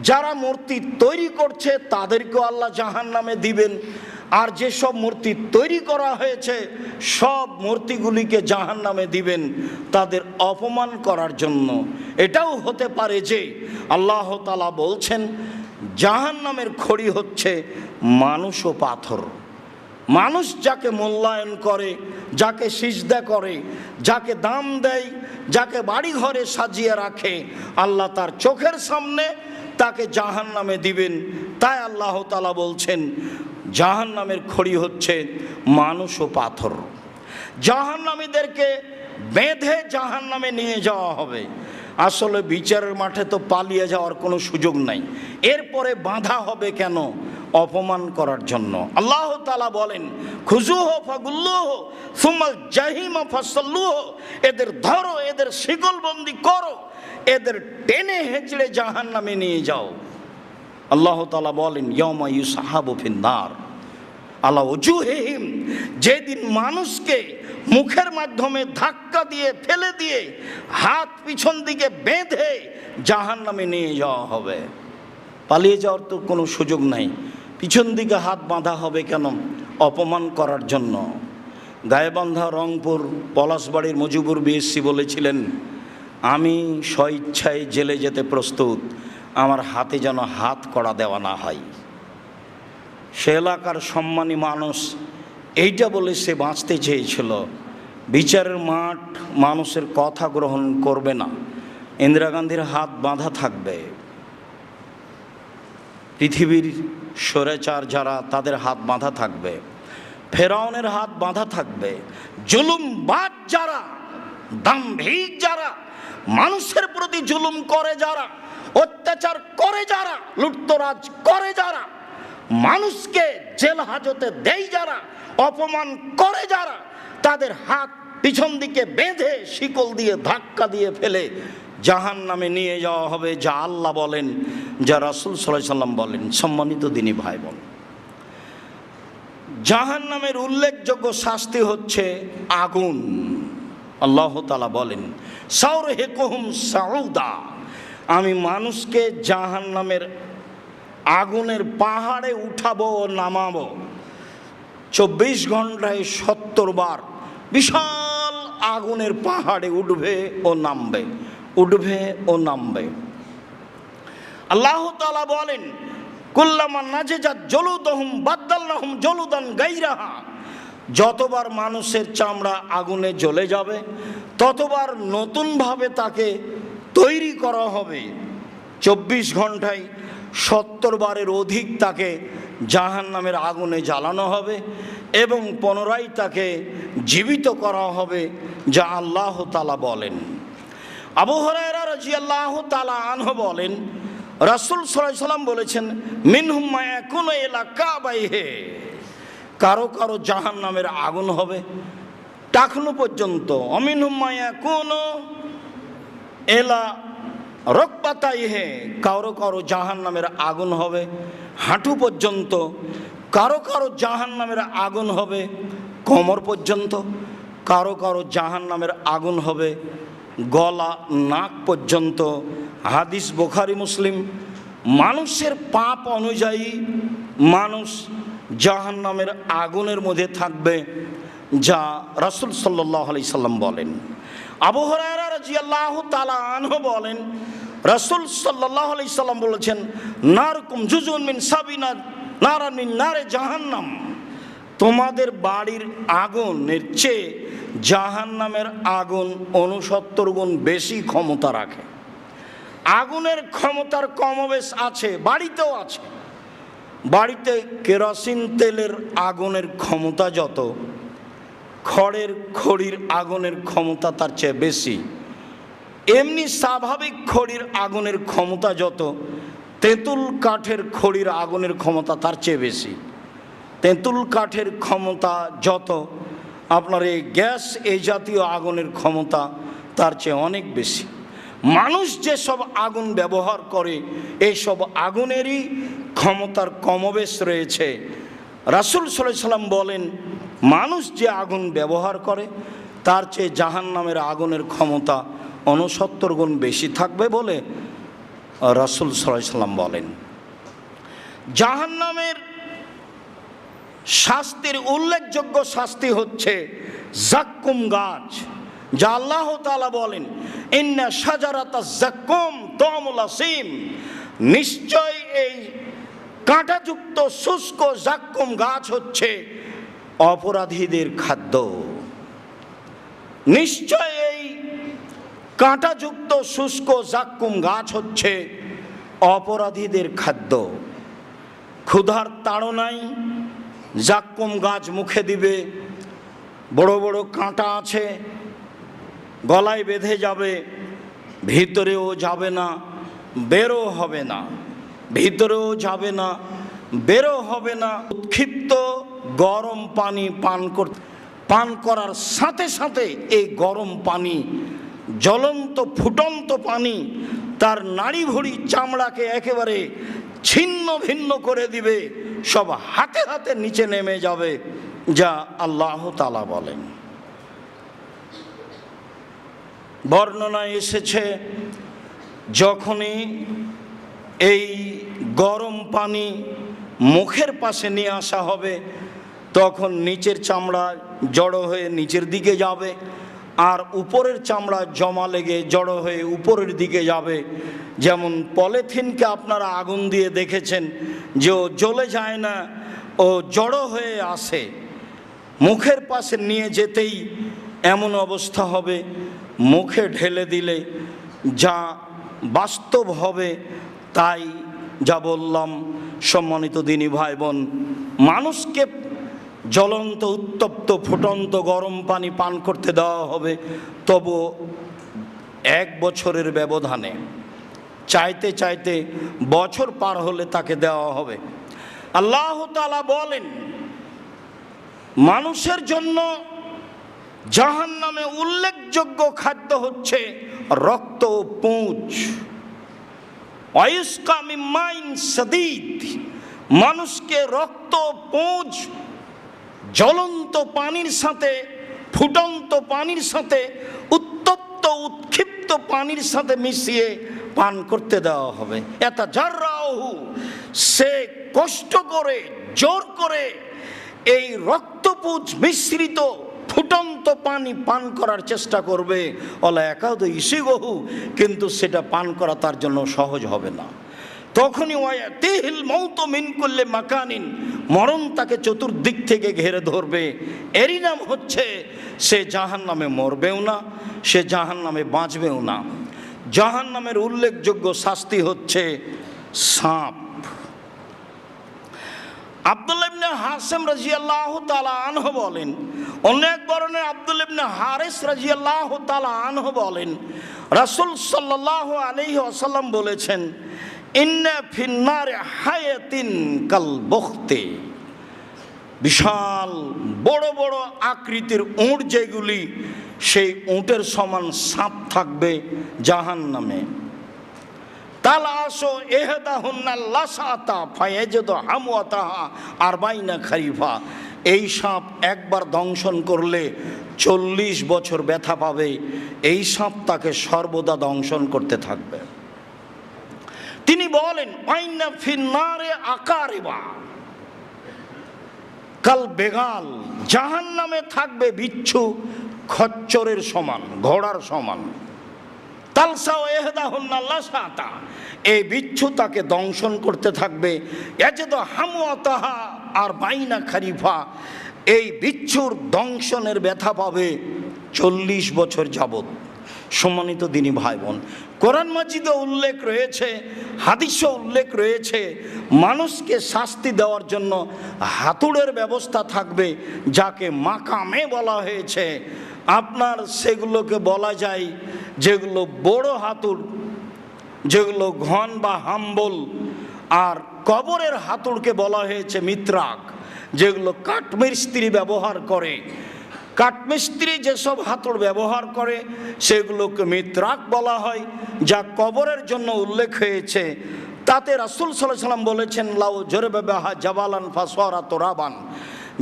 যারা মূর্তি তৈরি করছে তাদেরকেও আল্লাহ জাহান্নামে দিবেন। আর যেসব মূর্তি তৈরি করা হয়েছে সব মূর্তিগুলিকে জাহান্নামে দিবেন তাদের অপমান করার জন্য। এটাও হতে পারে যে আল্লাহ তাআলা বলছেন জাহান্নামের খড়ি হচ্ছে মানুষ ও পাথর। মানুষ যাকে মূল্যায়ন করে, যাকে সিজদা করে, যাকে দাম দেয়, যাকে বাড়ি ঘরে সাজিয়ে রাখে, আল্লাহ তার চোখের সামনে তাকে জাহান্নামে দিবেন। তাই আল্লাহ তাআলা বলছেন জাহান্নামের খড়ি হচ্ছে মানুষ ও পাথর। জাহান্নামীদেরকে বেঁধে জাহান্নামে নিয়ে যাওয়া হবে। আসলে বিচারের মাঠে তো পালিয়ে যাওয়ার কোনো সুযোগ নাই। এরপরে বাঁধা হবে কেন? অপমান করার জন্য। আল্লাহ তাআলা বলেন, খুজুহু ফাগুল্লুহু সুম্মাল জাহিমা ফাসাল্লুহু, এদের ধরো, এদের শিকলবন্দি করো, এদের টেনে হেঁচড়ে জাহান্নামে নিয়ে যাও। আল্লাহ তাআলা বলেন, ইয়াউমা ইউসহাবু ফিন্নার আলা ওজুহিহিম, যেদিন মানুষকে মুখের মাধ্যমে ধাক্কা দিয়ে ফেলে দিয়ে হাত পিছন দিকে বেঁধে জাহান্নামে নিয়ে যাওয়া হবে। পালিয়ে যাওয়ার তো কোনো সুযোগ নাই, পিছন দিকে হাত বাঁধা হবে কেন? অপমান করার জন্য। গায়েবান্ধা রংপুর পলাশবাড়ির মুজিবুর বিএসসি বলেছিলেন, আমি স্বইচ্ছায় জেলে যেতে প্রস্তুত, আমার হাতে যেন হাত কড়া দেওয়া না হয়। সে এলাকার সম্মানী মানুষ এইটা বলে সে বাঁচতে চেয়েছিল। বিচারের মাঠ মানুষের কথা গ্রহণ করবে না, ইন্দিরা গান্ধীর হাত বাঁধা থাকবে, পৃথিবীর স্বৈরাচার যারা তাদের হাত বাঁধা থাকবে, ফেরাউনের হাত বাঁধা থাকবে, জুলুমবাজ যারা, দাম্ভিক যারা, মানুষের প্রতি জুলুম করে যারা, অত্যাচার করে যারা, লুটতরাজ করে যারা, মানুষকে জেল হাজতে দেয় যারা, অপমান করে যারা, তাদের হাত পিছন দিকে বেঁধে শিকল দিয়ে ধাক্কা দিয়ে ফেলে জাহান্নামে নিয়ে যাওয়া হবে, যা আল্লাহ বলেন, যা রাসূল সাল্লাল্লাহু আলাইহি সাল্লাম বলেন। সম্মানিত দিনী ভাই বোন, জাহান্নামের উল্লেখযোগ্য শাস্তি হচ্ছে আগুন। আল্লাহ তাআলা বলেন, সাউরহিকুহুম সাউদা, আমি মানুষকে জাহান্নামের আগুনের পাহাড়ে উঠাবো ও নামাবো। 24 ঘন্টায় 70 বার বিশাল আগুনের পাহাড়ে উঠবে ও নামবে, উঠবে ও নামবে। আল্লাহ তাআলা বলেন, কুল্লামা নাজিজাত জুলুদুহুম বাদদালনাহুম জুলুদান গায়রাহা, যতবার মানুষের চামড়া আগুনে জ্বলে যাবে ততবার নতুনভাবে তাকে তৈরি করা হবে। 24 ঘন্টায় 70 বারের অধিক তাকে জাহান্নামের আগুনে জ্বালানো হবে এবং পুনরায় তাকে জীবিত করা হবে, যা আল্লাহ তাআলা বলেন। আবু হুরায়রা রাদিয়াল্লাহু তাআলা আনহু বলেন, রাসূল সাল্লাল্লাহু আলাইহি সাল্লাম বলেছেন, মিনহুম মা ইয়াকুনু ইলা কাবাইহি, কারো কারো জাহান্নামের আগুন হবে টাকনু পর্যন্ত, অমিনহুম মা ইয়াকুনু ইলা রকবাতাইহি, কারো কারো জাহান্নামের আগুন হবে হাঁটু পর্যন্ত, কারো কারো জাহান্নামের আগুন হবে কোমর পর্যন্ত, কারো কারো জাহান্নামের আগুন হবে গলা নাক পর্যন্ত। হাদিস বুখারী মুসলিম। মানুষের পাপ অনুযায়ী মানুষ জাহান্নামের আগুনের মধ্যে থাকবে, যা রাসূল সাল্লাল্লাহু আলাইহি সাল্লাম বলেন। আবু হুরায়রা রাদিয়াল্লাহু তাআলা আনহু বলেন, রাসূল সাল্লাল্লাহু আলাইহি সাল্লাম বলেছেন, নারকুম জুজুন মিন সাবিনা নারান মিন নারে জাহান্নাম, তোমাদের বাড়ির আগুনের চেয়ে জাহান্নামের আগুন 69 গুণ বেশি ক্ষমতা রাখে। আগুনের ক্ষমতার কমবেশ আছে, বাড়িতেও আছে। বাড়িতে কেরোসিন তেলের আগুনের ক্ষমতা যত, খড়ের খড়ির আগুনের ক্ষমতা তার চেয়ে বেশি। এমনি স্বাভাবিক খড়ির আগুনের ক্ষমতা যত, তেঁতুল কাঠের খড়ির আগুনের ক্ষমতা তার চেয়ে বেশি। তেঁতুল কাঠের ক্ষমতা যত, আপনার এই গ্যাস এই জাতীয় আগুনের ক্ষমতা তার চেয়ে অনেক বেশি। মানুষ যেসব আগুন ব্যবহার করে এইসব আগুনেরই ক্ষমতার কমবেশ রয়েছে। রাসূল সাল্লাল্লাহু আলাইহি সাল্লাম বলেন, মানুষ যে আগুন ব্যবহার করে তার চেয়ে জাহান্নামের আগুনের ক্ষমতা 69 গুণ বেশি থাকবে বলে রাসূল সাল্লাল্লাহু আলাইহি সাল্লাম বলেন। জাহান্নামের শাস্তির উল্লেখযোগ্য শাস্তি হচ্ছে জাক্কুম গাছ, যা আল্লাহ তাআলা বলেন, ইন্না শাজারাতা জাক্কুম তা'মুল আসিম, নিশ্চয় এই কাঁটাযুক্ত শুষ্ক জাক্কুম গাছ হচ্ছে অপরাধীদের খাদ্য। নিশ্চয় এই কাঁটাযুক্ত শুষ্ক জাক্কুম গাছ হচ্ছে অপরাধীদের খাদ্য। ক্ষুধার তাড়নায় জাক্কুম গাছ মুখে দিবে, বড় বড় কাঁটা আছে, গলায় বেঁধে যাবে, ভিতরেও যাবে না, বেরও হবে না, ভিতরেও যাবে না, বেরো হবে না। উৎক্ষিপ্ত গরম পানি পান করার সাথে সাথে এই গরম পানি, জ্বলন্ত ফুটন্ত পানি তার নাড়ি ভুঁড়ি চামড়াকে একেবারে ছিন্ন ভিন্ন করে দিবে, সব হাতে হাতে নিচে নেমে যাবে, যা আল্লাহ তাআলা বলেন। বর্ণনায় এসেছে যখনই এই গরম পানি মুখের পাশে নিয়ে আসা হবে তখন নিচের চামড়া জড়ো হয়ে নিচের দিকে যাবে, আর উপরের চামড়া জমা লেগে জড়ো হয়ে উপরের দিকে যাবে। যেমন পলিথিনকে আপনারা আগুন দিয়ে দেখেছেন যে ও জ্বলে যায় না, ও জড়ো হয়ে আসে, মুখের পাশে নিয়ে যেতেই এমন অবস্থা হবে মুখে ঢেলে দিলে যা বাস্তব হবে তাই যা বললাম। সম্মানিত দিনী ভাই বোন, মানুষকে জ্বলন্ত উত্তপ্ত ফুটন্ত গরম পানি পান করতে দেওয়া হবে, তবু 1 বছরের ব্যবধানে, চাইতে চাইতে বছর পার হলে তাকে দেওয়া হবে। আল্লাহ তাআলা বলেন মানুষের জন্য জাহান্নামে উল্লেখযোগ্য খাদ্য হচ্ছে রক্ত ও পুঁজ। ওয়ায়ুসকা মিন মাইন সাদীদ, মানুষকে রক্ত পুঁজ জ্বলন্ত পানির সাথে, ফুটন্ত পানির সাথে, উত্তপ্ত উৎক্ষিপ্ত পানির সাথে মিশিয়ে পান করতে দেওয়া হবে। এটা জাররাহু, সে কষ্ট করে জোর করে এই রক্তপুঁজ মিশ্রিত ফুটন্ত পানি পান করার চেষ্টা করবে। ওলা একাদ ইসিগহু, কিন্তু সেটা পান করা তার জন্য সহজ হবে না। তখনই ওয়ায়াতিহিল মউত মিন কুল্লি মাকানিন, মরণ তাকে চতুর্দিক থেকে ঘিরে ধরবে। এরই নাম হচ্ছে সে জাহান্নামে মরবেও না, সে জাহান্নামে বাঁচবেও না। জাহান্নামের উল্লেখযোগ্য শাস্তি হচ্ছে সাপ। আব্দুল্লাহ ইবনে হাসেম রাদিয়াল্লাহু তাআলা আনহু বলেন, অন্য এক বর্ণনায় আব্দুল্লাহ ইবনে হারিস রাদিয়াল্লাহু তাআলা আনহু বলেন, রাসূল সাল্লাল্লাহু আলাইহি ওয়াসাল্লাম বলেছেন, ইন্না ফিন নারি হায়াতিন কাল বখতে, বিশাল বড় বড় আকৃতির উট যেগুলি, সেই উটের সমান সাপ থাকবে জাহান্নামে। তালাশো এহদাহুন্না লাসাতা ফায়াজিদু হামওয়াতাহা আরবাইনা খারিফা, এই সাপ একবার দংশন করলে 40 বছর ব্যথা পাবে। এই সাপ তাকে সর্বদা দংশন করতে থাকবে। তিনি বলেন আইনা ফিন নারে আকারিবা কাল বেগাল, জাহান্নামে থাকবে বিচ্ছু খচ্চরের সমান, ঘোড়ার সমান। তালসাও এহদাহুন্না লাসাতা, এই বিচ্ছু তাকে দংশন করতে থাকবে। ইয়াজিদু হামওয়াতাহা আর বাইনা খারিফা, এই বিচ্ছুর দংশনের ব্যথা পাবে 40 বছর যাবত। সম্মানিত দিনী ভাই বোন, কোরআন মাজিদে উল্লেখ রয়েছে, হাদিসে উল্লেখ রয়েছে, মানুষকে শাস্তি দেওয়ার জন্য হাতুড়ের ব্যবস্থা থাকবে, যাকে মাকামে বলা হয়েছে। আপনার সেগুলোকে বলা যায় যেগুলো বড় হাতুড়, যেগুলো ঘন বা হাম্বল, আর কবরের হাতুড়কে বলা হয়েছে মিত্রাক, যেগুলো কাঠমিস্ত্রি ব্যবহার করে। কাঠমিস্ত্রি যেসব হাতুড় ব্যবহার করে সেগুলোকে মিত্রাক বলা হয়, যা কবরের জন্য উল্লেখ হয়েছে। তাতে রাসূল সাল্লাল্লাহু আলাইহি ওয়াসাল্লাম বলেছেন, লাউ জরবা বিহা জাবালান ফাসারা তুরাবান,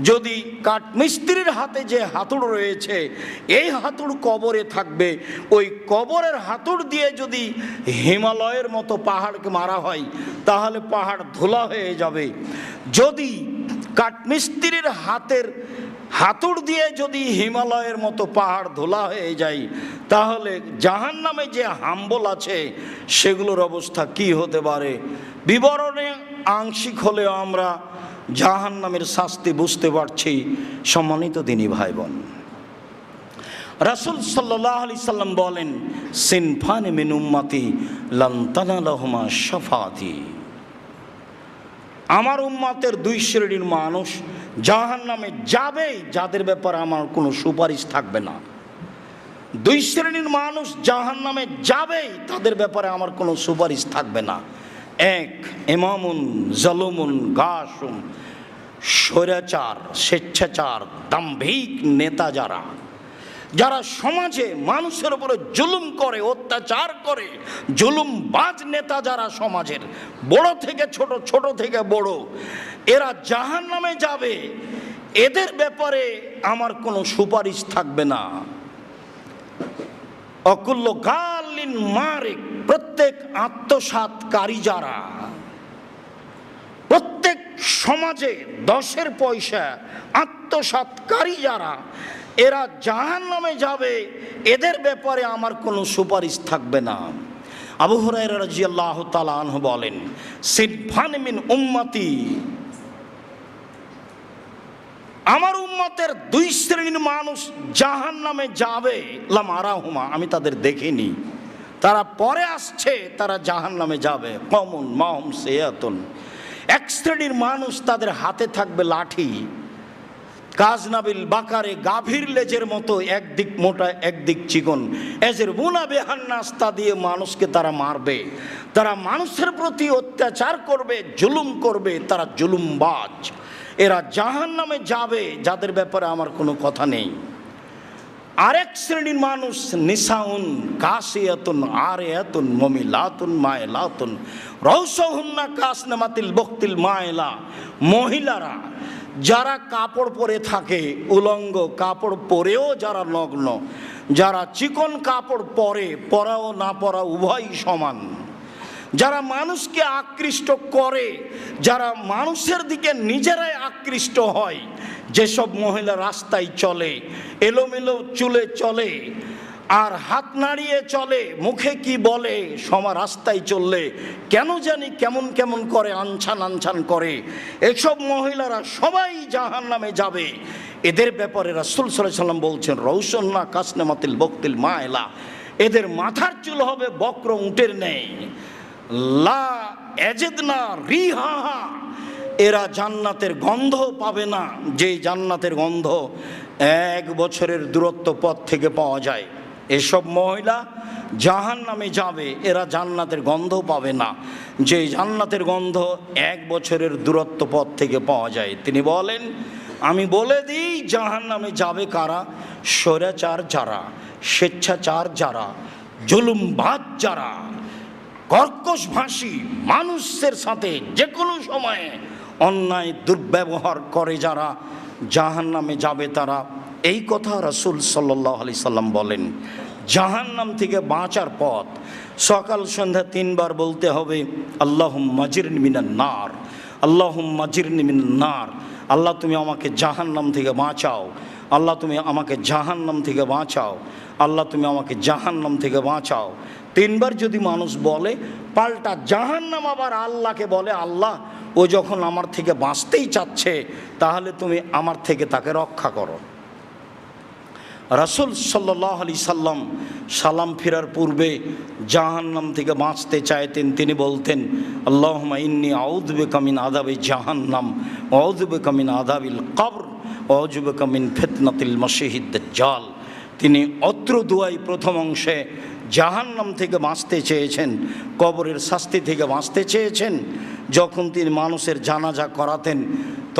যদি কাঠমিস্ত্রির হাতে যে হাতুড় রয়েছে এই হাতুড় কবরে থাকবে, ওই কবরের হাতুড় দিয়ে যদি হিমালয়ের মতো পাহাড়কে মারা হয় তাহলে পাহাড় ধুলা হয়ে যাবে। যদি কাঠমিস্ত্রির হাতের হাতুড় দিয়ে যদি হিমালয়ের মতো পাহাড় ধুলা হয়ে যায় তাহলে জাহান্নামে যে হাম্বল আছে সেগুলোর অবস্থা কি হতে পারে। বিবরণে আংশিক হলেও আমরা জাহান্নামের শাস্তি বুঝতে পারছি। সম্মানিত দিনী ভাই বোন, রাসূল সাল্লাল্লাহু আলাইহি সাল্লাম বলেন, সিনফানে মিন উম্মতি লান তানালাহুমা শাফাআতি, আমার উম্মতের 2 শ্রেণীর মানুষ জাহান্নামে যাবে, যাদের ব্যাপারে আমার কোনো সুপারিশ থাকবে না। 2 শ্রেণীর মানুষ জাহান্নামে যাবে, তাদের ব্যাপারে আমার কোনো সুপারিশ থাকবে না। এক, ইমামুন জালুমুন গাসুম, স্বৈরাচার, স্বেচ্ছাচার, দাম্ভিক নেতা যারা, যারা সমাজে মানুষের উপরে জুলুম করে, অত্যাচার করে, জুলুমবাজ নেতা যারা সমাজের, বড় থেকে ছোট, ছোট থেকে বড়, এরা জাহান্নামে যাবে। এদের ব্যাপারে আমার কোনো সুপারিশ থাকবে না। অকুল্ল গালিন মারিক, প্রত্যেক আত্মসাৎকারী যারা, প্রত্যেক সমাজে 10-এর পয়সা আত্মসাৎকারী যারা, এরা জাহান্নামে যাবে। এদের ব্যাপারে আমার কোনো সুপারিশ থাকবে না। আবু হুরায়রা রাদিয়াল্লাহু তাআলা আনহু বলেন, সিনফান মিন উম্মতি, আমার উম্মতের 2 শ্রেণীর মানুষ জাহান্নামে যাবে, লাম আরাহুমা, আমি তাদের দেখিনি, তারা পরে আসছে, তারা জাহান্নামে যাবে। কমন মাহুম সিয়াতুন, এক শ্রেণীর মানুষ তাদের হাতে থাকবে লাঠি, কাজনাবিল বাকারে, গাভীর লেজের মতো, একদিক মোটা একদিক চিকন, এজের বুনা বেহান্নাস, তা দিয়ে মানুষকে তারা মারবে, তারা মানুষের প্রতি অত্যাচার করবে, জুলুম করবে, তারা জুলুমবাজ। এরা জাহান্নামে যাবে, যাদের ব্যাপারে আমার কোনো কথা নেই। আরেক শ্রেণীর মানুষ নিসাউন কাসিয়াতুন আরিয়াতুন মুমিলাতুন মাইলাতুন রাউসাহুন্না কাসনামাতিল বক্তিল মাইলা, মহিলারা যারা কাপড় পরে থাকে, উলঙ্গ কাপড় পরেও যারা নগ্ন, যারা চিকন কাপড় পরে, পরাও না পরা উভয়ই সমান, যারা মানুষকে আকৃষ্ট করে, যারা মানুষের দিকে নিজেরাই আকৃষ্ট হয়, যেসব মহিলা রাস্তায় চলে, এলোমেলো চুলে চলে, আর হাত নাড়িয়ে চলে, মুখে কি বলে, রাস্তায় চললে কেন জানি কেমন কেমন করে, আনছান আনছান করে, এসব মহিলারা সবাই জাহান্নামে যাবে। এদের ব্যাপারে রাসূল সাল্লাল্লাহু আলাইহি ওয়াসাল্লাম বলছেন, রৌশন্না কাসনামাতিল বক্তিল মায়লা, এদের মাথার চুল হবে বক্র উটের ন্যায়, লা এজেদনা রিহাহা, এরা জান্নাতের গন্ধ পাবে না, যে জান্নাতের গন্ধ 1 বছরের দূরত্ব পথ থেকে পাওয়া যায়। এসব মহিলা জাহান্নামে যাবে, এরা জান্নাতের গন্ধ পাবে না, যে জান্নাতের গন্ধ 1 বছরের দূরত্ব পথ থেকে পাওয়া যায়। তিনি বলেন, আমি বলে দিই জাহান্নামে যাবে কারা? স্বৈরাচার যারা, স্বেচ্ছাচার যারা, জুলুমবাজ যারা, কর্কশভাষী, মানুষের সাথে যে কোনো সময়ে অন্যায় দুর্ব্যবহার করে যারা, জাহান্নামে যাবে তারা। এই কথা রাসূল সাল্লাল্লাহু আলাইহি সাল্লাম বলেন। জাহান্নাম থেকে বাঁচার পথ সকাল সন্ধ্যা 3 বার বলতে হবে, আল্লাহুম্মা আজিরনি মিনান নার, আল্লাহুম্মা আজিরনি মিনান নার, আল্লাহ তুমি আমাকে জাহান্নাম থেকে বাঁচাও, আল্লাহ তুমি আমাকে জাহান্নাম থেকে বাঁচাও, আল্লাহ তুমি আমাকে জাহান্নাম থেকে বাঁচাও। 3 বার যদি মানুষ বলে, পাল্টা জাহান্নাম আবার আল্লাহকে বলে, আল্লাহ ও যখন আমার থেকে বাঁচতেই চাচ্ছে, তাহলে তুমি আমার থেকে তাকে রক্ষা করো। রাসূল সাল্লাল্লাহু আলাইহি সাল্লাম সালাম ফেরার পূর্বে জাহান্নাম থেকে বাঁচতে চাইতেন। তিনি বলতেন, আল্লাহুম্মা ইন্নী আউযু বিকা মিন আযাবি জাহান্নাম ওয়া আউযু বিকা মিন আযাবিল কবর ওয়া আউযু বিকা মিন ফিতনাতিল মাসিহিদ দাজ্জাল। তিনি অত্র দুয়াই প্রথম অংশে জাহান্নাম থেকে বাঁচতে চেয়েছেন, কবরের শাস্তি থেকে বাঁচতে চেয়েছেন। যখন তিনি মানুষের জানাজা করাতেন,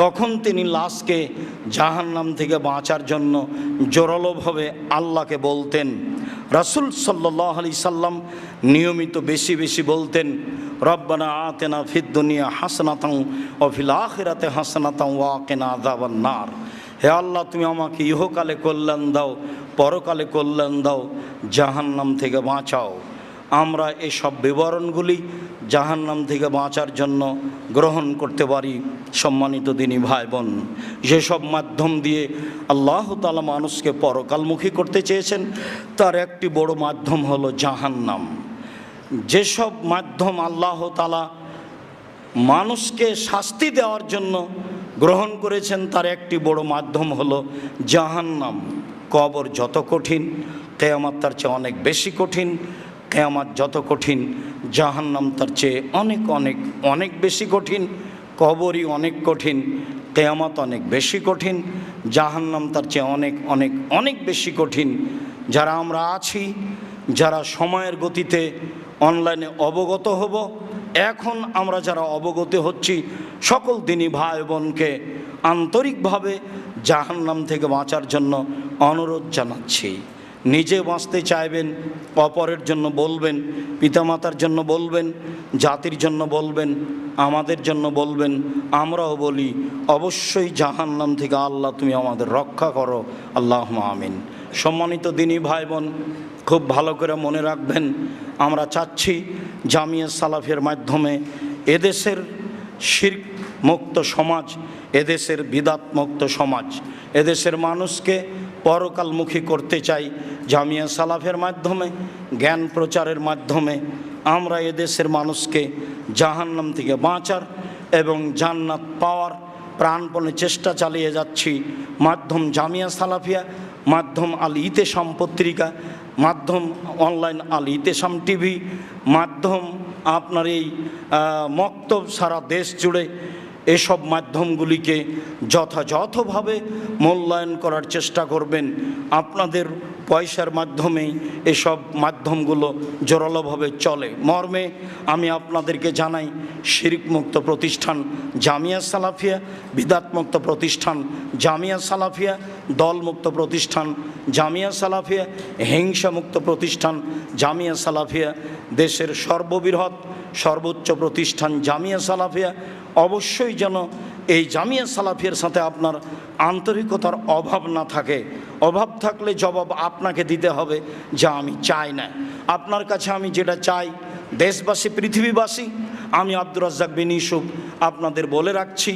তখন তিনি লাশকে জাহান্নাম থেকে বাঁচার জন্য জোরালোভাবে আল্লাহকে বলতেন। রাসূল সাল্লাল্লাহু আলাইহি সাল্লাম নিয়মিত বেশি বেশি বলতেন, রব্বানা আতিনা ফিদ দুনিয়া হাসানাতাও ওয়া ফিল আখিরাতি হাসানাতাও ওয়া কিনা আযাবান নার। হে আল্লাহ, তুমি আমাকে ইহকালে কল্যাণ দাও, পরকালে কল্যাণ দাও, জাহান্নাম থেকে বাঁচাও। আমরা এসব বিবরণগুলি জাহান্নাম থেকে বাঁচার জন্য গ্রহণ করতে পারি। সম্মানিত দিনী ভাই বোন, যেসব মাধ্যম দিয়ে আল্লাহ তাআলা মানুষকে পরকালমুখী করতে চেয়েছেন, তার একটি বড় মাধ্যম হলো জাহান্নাম। যেসব মাধ্যম আল্লাহ তাআলা মানুষকে শাস্তি দেওয়ার জন্য গ্রহণ করেছেন, তার একটি বড় মাধ্যম হলো জাহান্নাম। কবর যত কঠিন, কিয়ামত তার চেয়ে অনেক বেশি কঠিন। কিয়ামত যত কঠিন, জাহান্নাম তার চেয়ে অনেক অনেক অনেক বেশি কঠিন। কবরই অনেক কঠিন, কিয়ামত অনেক বেশি কঠিন, জাহান্নাম তার চেয়ে অনেক অনেক অনেক বেশি কঠিন। যারা আমরা আছি, যারা সময়ের গতিতে অনলাইনে অবগত হব, এখন আমরা যারা অবগত হচ্ছি সকল দিনী ভাই বোনকে আন্তরিকভাবে জাহান্নাম থেকে বাঁচার জন্য অনুরোধ জানাচ্ছি। নিজে বাঁচতে চাইবেন, অপরের জন্য বলবেন, পিতামাতার জন্য বলবেন, জাতির জন্য বলবেন, আমাদের জন্য বলবেন। আমরাও বলি অবশ্যই জাহান্নাম থেকে আল্লাহ তুমি আমাদের রক্ষা করো, আল্লাহুম্মা আমিন। সম্মানিত দিনী ভাই বোন, খুব ভালো করে মনে রাখবেন, আমরা চাচ্ছি জামিয়া সালাফিয়ার মাধ্যমে এদেশের শিরক মুক্ত সমাজ, এদেশের বিদাত মুক্ত সমাজ, এদেশের মানুষকে পরকালমুখী করতে চাই। জামিয়া সালাফের মাধ্যমে, জ্ঞান প্রচারের মাধ্যমে আমরা এদেশের মানুষকে জাহান্নাম থেকে বাঁচার এবং জান্নাত পাওয়ার প্রাণপণে চেষ্টা চালিয়ে যাচ্ছি। মাধ্যম জামিয়া সালাফিয়া, মাধ্যম আল ইতেশাম পত্রিকা, মাধ্যম অনলাইন আল ইতেশাম টিভি, মাধ্যম আপনার এই মক্তব সারা দেশ জুড়ে এসব মাধ্যমগুলিকে যথাযথভাবে মূল্যায়ন করার চেষ্টা করবেন। আপনাদের পয়সার মাধ্যমেই এসব মাধ্যমগুলো জোরালোভাবে চলে মর্মে আমি আপনাদেরকে জানাই, শিরক মুক্ত প্রতিষ্ঠান জামিয়া সালাফিয়া, বিদাত মুক্ত প্রতিষ্ঠান জামিয়া সালাফিয়া, দলমুক্ত প্রতিষ্ঠান জামিয়া সালাফিয়া, হিংসা মুক্ত প্রতিষ্ঠান জামিয়া সালাফিয়া, দেশের সর্ববৃহৎ সর্বোচ্চ প্রতিষ্ঠান জামিয়া সালাফিয়া। অবশ্যই যেন এই জামিয়া সালাফিয়ার সাথে আপনার আন্তরিকতার অভাব না থাকে। অভাব থাকলে জবাব আপনাকে দিতে হবে, যা আমি চাই না। আপনার কাছে আমি যেটা চাই, দেশবাসী, পৃথিবীবাসী, আমি আব্দুর রাজ্জাক বিন ইউসুফ আপনাদের বলে রাখছি,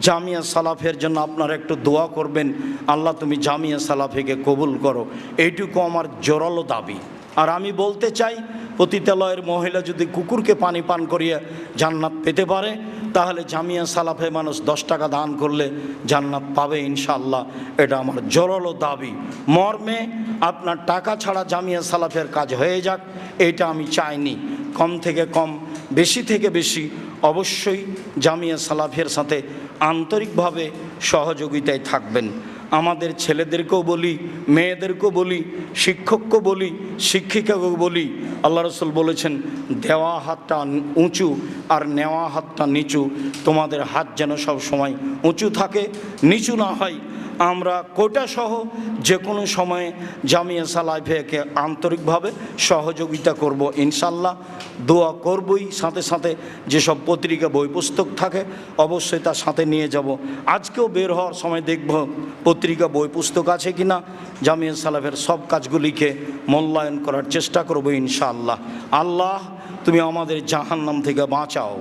জামিয়া সালাফের জন্য আপনারা একটু দোয়া করবেন, আল্লাহ তুমি জামিয়া সালাফিকে কবুল করো। এইটুকু আমার জোরালো দাবি। আর আমি বলতে চাই, পতিতালয়ের মহিলা যদি কুকুরকে পানি পান করিয়ে জান্নাত পেতে পারে, তাহলে জামিয়া সালাফে মানুষ 10 টাকা দান করলে জান্নাত পাবে ইনশাআল্লাহ। এটা আমার জোরালো দাবি। মর্মে আপনার টাকা ছাড়া জামিয়া সালাফের কাজ হয়ে যাক, এটা আমি চাইনি। কম থেকে কম, বেশি থেকে বেশি অবশ্যই জামিয়া সালাফের সাথে আন্তরিকভাবে সহযোগিতায় থাকবেন। আমাদের ছেলেদেরকেও বলি, মেয়েদেরকেও বলি, শিক্ষককেও বলি, শিক্ষিকাকেও বলি, আল্লাহ রসুল বলেছেন, দেওয়া হাতটা উঁচু আর নেওয়া হাতটা নিচু। তোমাদের হাত যেন সব সময় উঁচু থাকে, নিচু না হয়। আমরা কোটাসহ যে কোনো সময়ে জামিয়া সালাফিয়াকে আন্তরিকভাবে সহযোগিতা করব ইনশাল্লাহ। দোয়া করবই, সাথে সাথে যেসব পত্রিকা বই পুস্তক থাকে অবশ্যই তার সাথে নিয়ে যাব। আজকেও বের হওয়ার সময় দেখব পত্রিকা বই পুস্তক আছে কিনা। জামিয়া সালাফের সব কাজগুলিকে মূল্যায়ন করার চেষ্টা করব ইনশাআল্লাহ। আল্লাহ তুমি আমাদের জাহান্নাম থেকে বাঁচাও।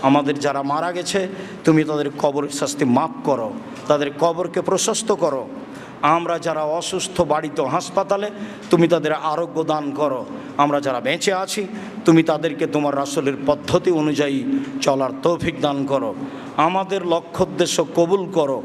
আমাদের যারা মারা গেছে তুমি তাদের কবরের শাস্তি মাফ করো, তাদের কবরকে প্রশস্ত করো। আমরা যারা অসুস্থ বাড়িতে হাসপাতালে তুমি তাদের আরোগ্য দান করো। আমরা যারা বেঁচে আছি তুমি তাদেরকে তোমার রাসূলের পদ্ধতি অনুযায়ী চলার তৌফিক দান করো। আমাদের লক্ষ্য উদ্দেশ্য কবুল করো।